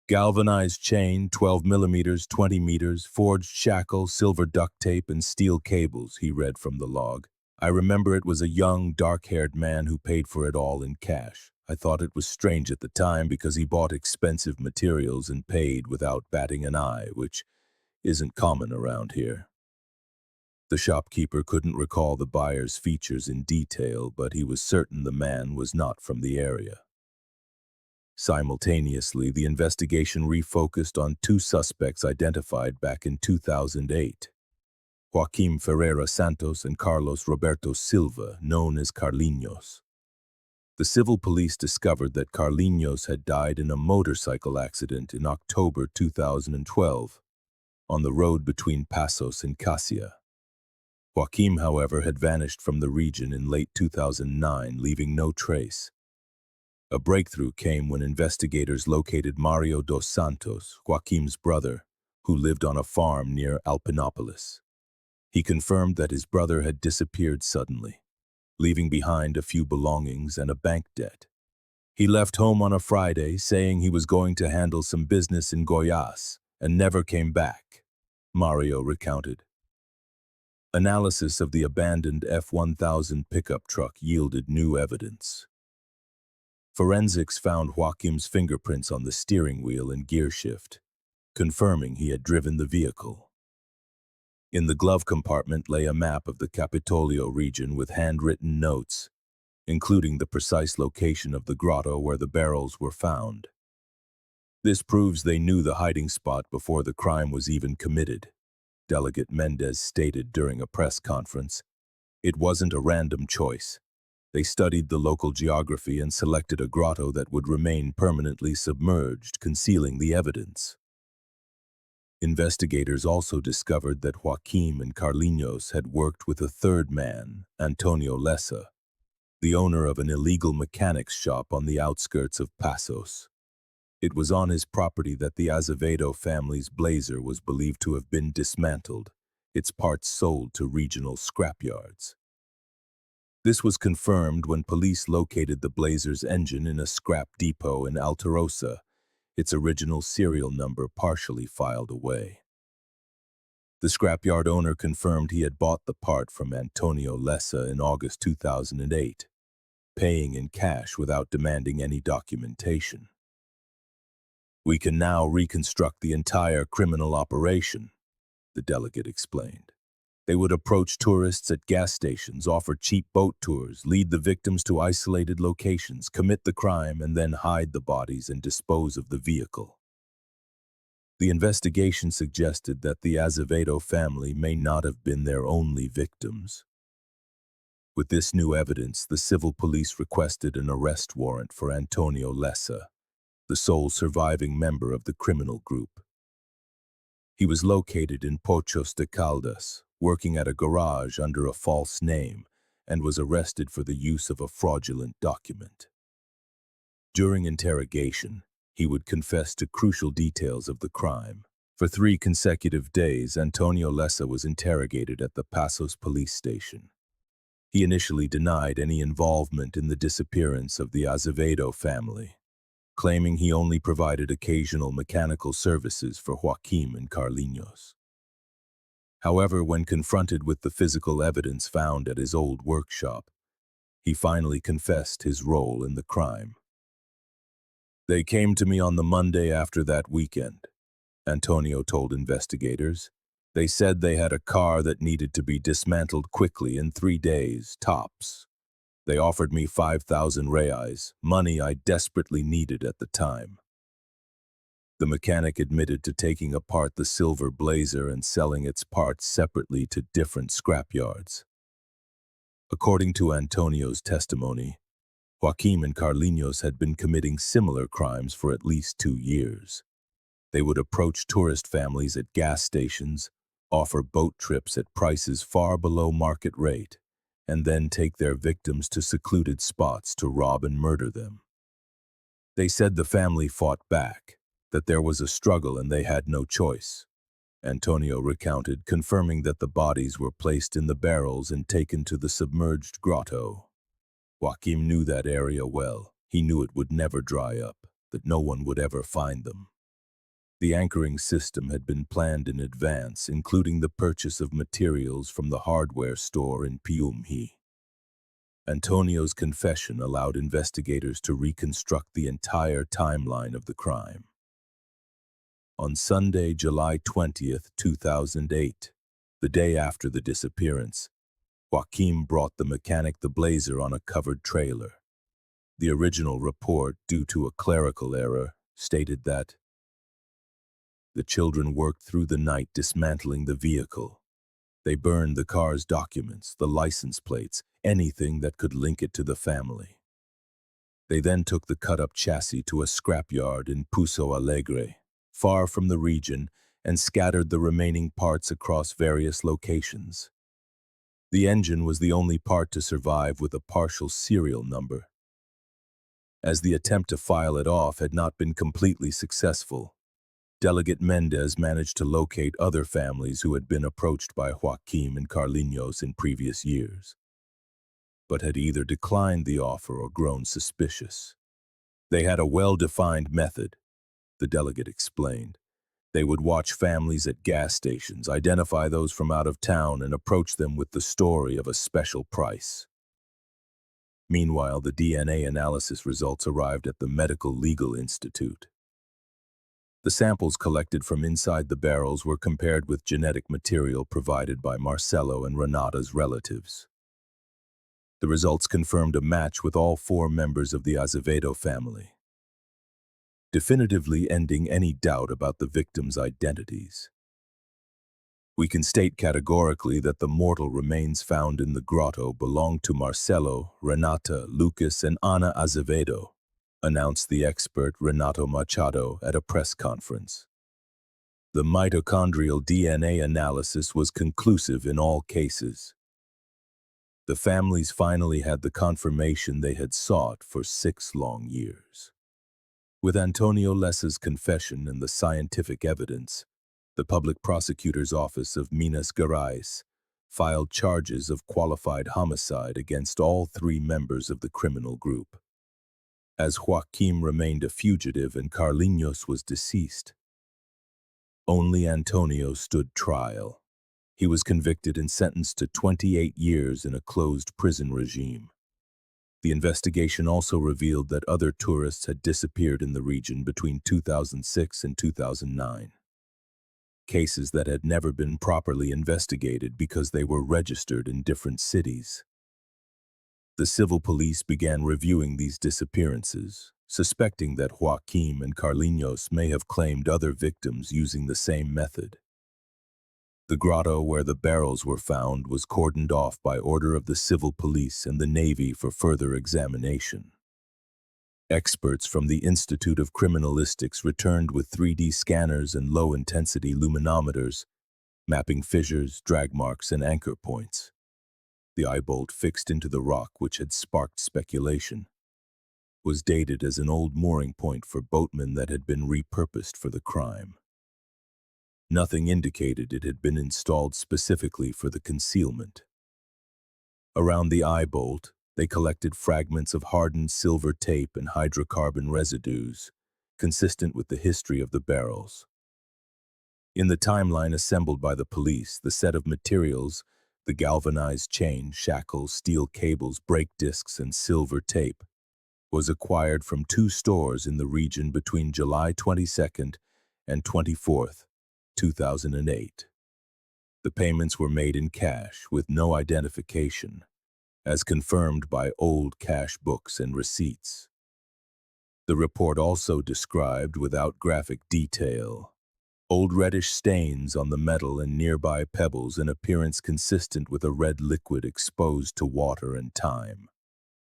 Galvanized chain, 12mm, 20 meters, forged shackle, silver duct tape, and steel cables, he read from the log. I remember it was a young, dark-haired man who paid for it all in cash. I thought it was strange at the time because he bought expensive materials and paid without batting an eye, which isn't common around here. The shopkeeper couldn't recall the buyer's features in detail, but he was certain the man was not from the area. Simultaneously, the investigation refocused on two suspects identified back in 2008. Joaquim Ferreira Santos and Carlos Roberto Silva, known as Carlinhos. The civil police discovered that Carlinhos had died in a motorcycle accident in October 2012 on the road between Passos and Casia. Joaquim, however, had vanished from the region in late 2009, leaving no trace. A breakthrough came when investigators located Mario dos Santos, Joaquim's brother, who lived on a farm near Alpinópolis. He confirmed that his brother had disappeared suddenly, leaving behind a few belongings and a bank debt. He left home on a Friday, saying he was going to handle some business in Goiás, and never came back, Mario recounted. Analysis of the abandoned F-1000 pickup truck yielded new evidence. Forensics found Joaquim's fingerprints on the steering wheel and gear shift, confirming he had driven the vehicle. In the glove compartment lay a map of the Capitólio region with handwritten notes, including the precise location of the grotto where the barrels were found. This proves they knew the hiding spot before the crime was even committed, Delegate Mendez stated during a press conference. It wasn't a random choice. They studied the local geography and selected a grotto that would remain permanently submerged, concealing the evidence. Investigators also discovered that Joaquim and Carlinhos had worked with a third man, Antonio Lessa, the owner of an illegal mechanics shop on the outskirts of Passos. It was on his property that the Azevedo family's blazer was believed to have been dismantled, its parts sold to regional scrapyards. This was confirmed when police located the blazer's engine in a scrap depot in Alterosa, its original serial number partially filed away. The scrapyard owner confirmed he had bought the part from Antonio Lessa in August 2008, paying in cash without demanding any documentation. We can now reconstruct the entire criminal operation, the delegate explained. They would approach tourists at gas stations, offer cheap boat tours, lead the victims to isolated locations, commit the crime, and then hide the bodies and dispose of the vehicle. The investigation suggested that the Azevedo family may not have been their only victims. With this new evidence, the civil police requested an arrest warrant for Antonio Lessa, the sole surviving member of the criminal group. He was located in Poços de Caldas, working at a garage under a false name, and was arrested for the use of a fraudulent document. During interrogation, he would confess to crucial details of the crime. For 3 consecutive days, Antonio Lessa was interrogated at the Passos police station. He initially denied any involvement in the disappearance of the Azevedo family, claiming he only provided occasional mechanical services for Joaquim and Carlinhos. However, when confronted with the physical evidence found at his old workshop, he finally confessed his role in the crime. "They came to me on the Monday after that weekend," Antonio told investigators. "They said they had a car that needed to be dismantled quickly in 3 days, tops. They offered me 5,000 reais, money I desperately needed at the time." The mechanic admitted to taking apart the silver blazer and selling its parts separately to different scrapyards. According to Antonio's testimony, Joaquim and Carlinhos had been committing similar crimes for at least 2 years. They would approach tourist families at gas stations, offer boat trips at prices far below market rate, and then take their victims to secluded spots to rob and murder them. They said the family fought back, that there was a struggle and they had no choice. Antonio recounted, confirming that the bodies were placed in the barrels and taken to the submerged grotto. Joaquim knew that area well. He knew it would never dry up, that no one would ever find them. The anchoring system had been planned in advance, including the purchase of materials from the hardware store in Piumhi. Antonio's confession allowed investigators to reconstruct the entire timeline of the crime. On Sunday, July 20th, 2008, the day after the disappearance, Joaquim brought the mechanic the blazer on a covered trailer. The original report, due to a clerical error, stated that the children worked through the night dismantling the vehicle. They burned the car's documents, the license plates, anything that could link it to the family. They then took the cut-up chassis to a scrapyard in Pouso Alegre, far from the region, and scattered the remaining parts across various locations. The engine was the only part to survive with a partial serial number. As the attempt to file it off had not been completely successful, Delegate Mendez managed to locate other families who had been approached by Joaquim and Carlinhos in previous years, but had either declined the offer or grown suspicious. They had a well-defined method, the delegate explained. They would watch families at gas stations, identify those from out of town, and approach them with the story of a special price. Meanwhile, the DNA analysis results arrived at the Medical Legal Institute. The samples collected from inside the barrels were compared with genetic material provided by Marcelo and Renata's relatives. The results confirmed a match with all 4 members of the Azevedo family, definitively ending any doubt about the victims' identities. "We can state categorically that the mortal remains found in the grotto belonged to Marcelo, Renata, Lucas, and Ana Azevedo," announced the expert Renato Machado at a press conference. The mitochondrial DNA analysis was conclusive in all cases. The families finally had the confirmation they had sought for 6 long years. With Antonio Lessa's confession and the scientific evidence, the public prosecutor's office of Minas Gerais filed charges of qualified homicide against all 3 members of the criminal group. As Joaquim remained a fugitive and Carlinhos was deceased, only Antonio stood trial. He was convicted and sentenced to 28 years in a closed prison regime. The investigation also revealed that other tourists had disappeared in the region between 2006 and 2009. Cases that had never been properly investigated because they were registered in different cities. The civil police began reviewing these disappearances, suspecting that Joaquim and Carlinhos may have claimed other victims using the same method. The grotto where the barrels were found was cordoned off by order of the civil police and the Navy for further examination. Experts from the Institute of Criminalistics returned with 3D scanners and low-intensity luminometers, mapping fissures, drag marks, and anchor points. The eye bolt fixed into the rock, which had sparked speculation, was dated as an old mooring point for boatmen that had been repurposed for the crime. Nothing indicated it had been installed specifically for the concealment. Around the eye bolt, they collected fragments of hardened silver tape and hydrocarbon residues, consistent with the history of the barrels. In the timeline assembled by the police, the set of materials, the galvanized chain, shackles, steel cables, brake discs, and silver tape, was acquired from 2 stores in the region between July 22nd and 24th, 2008. The payments were made in cash with no identification, as confirmed by old cash books and receipts. The report also described, without graphic detail, old reddish stains on the metal and nearby pebbles, an appearance consistent with a red liquid exposed to water and time,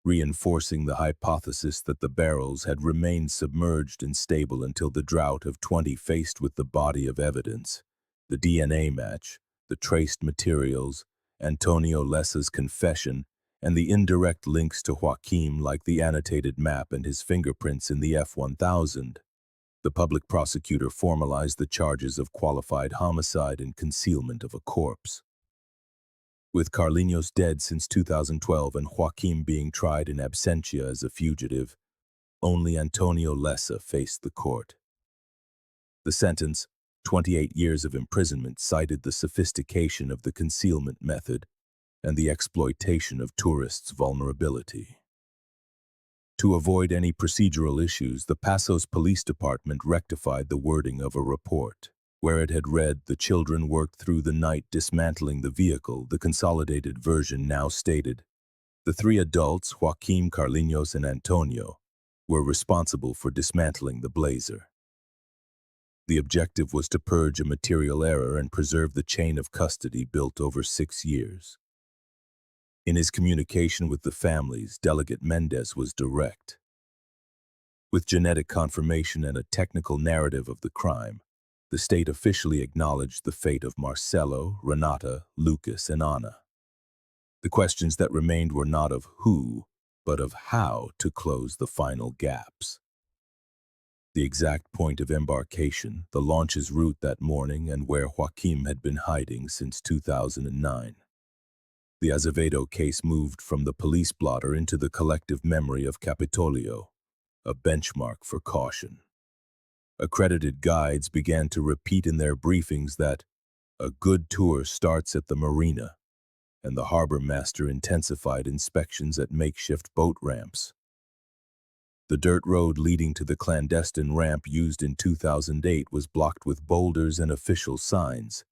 reinforcing the hypothesis that the barrels had remained submerged and stable until the drought of 20. Faced with the body of evidence, the DNA match, the traced materials, Antonio Lessa's confession, and the indirect links to Joaquim, like the annotated map and his fingerprints in the F-1000, the public prosecutor formalized the charges of qualified homicide and concealment of a corpse. With Carlinhos dead since 2012 and Joaquim being tried in absentia as a fugitive, only Antonio Lessa faced the court. The sentence, 28 years of imprisonment, cited the sophistication of the concealment method and the exploitation of tourists' vulnerability. To avoid any procedural issues, the Passos Police Department rectified the wording of a report. Where it had read, "The children worked through the night dismantling the vehicle," the consolidated version now stated, "The 3 adults, Joaquim, Carlinhos, and Antonio, were responsible for dismantling the blazer." The objective was to purge a material error and preserve the chain of custody built over 6 years. In his communication with the families, Delegate Mendez was direct. With genetic confirmation and a technical narrative of the crime, the state officially acknowledged the fate of Marcelo, Renata, Lucas, and Ana. The questions that remained were not of who, but of how to close the final gaps. The exact point of embarkation, the launch's route that morning, and where Joaquim had been hiding since 2009. The Azevedo case moved from the police blotter into the collective memory of Capitólio, a benchmark for caution. Accredited guides began to repeat in their briefings that a good tour starts at the marina, and the harbor master intensified inspections at makeshift boat ramps. The dirt road leading to the clandestine ramp used in 2008 was blocked with boulders and official signs,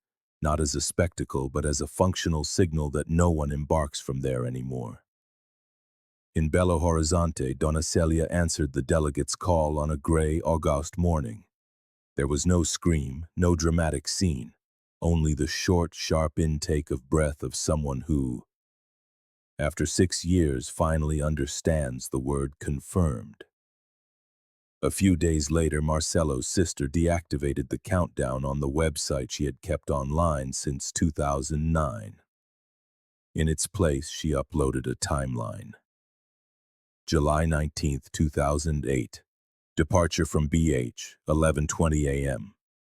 not as a spectacle but as a functional signal that no one embarks from there anymore. In Belo Horizonte, Dona Celia answered the delegate's call on a gray August morning. There was no scream, no dramatic scene, only the short, sharp intake of breath of someone who, after 6 years, finally understands the word confirmed. A few days later, Marcelo's sister deactivated the countdown on the website she had kept online since 2009. In its place, she uploaded a timeline. July 19, 2008. Departure from BH, 11:20 a.m.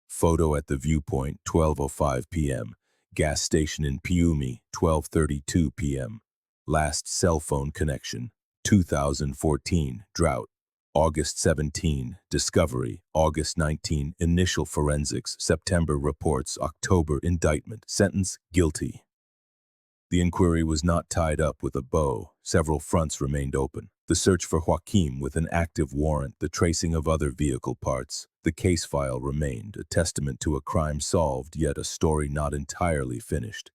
Photo at the viewpoint, 12:05 p.m. Gas station in Piumi, 12:32 p.m. Last cell phone connection, 2014. Drought, August 17. Discovery, August 19. Initial forensics, September reports, October indictment. Sentence, guilty. The inquiry was not tied up with a bow. Several fronts remained open. The search for Joaquim with an active warrant, the tracing of other vehicle parts. The case file remained, a testament to a crime solved, yet a story not entirely finished.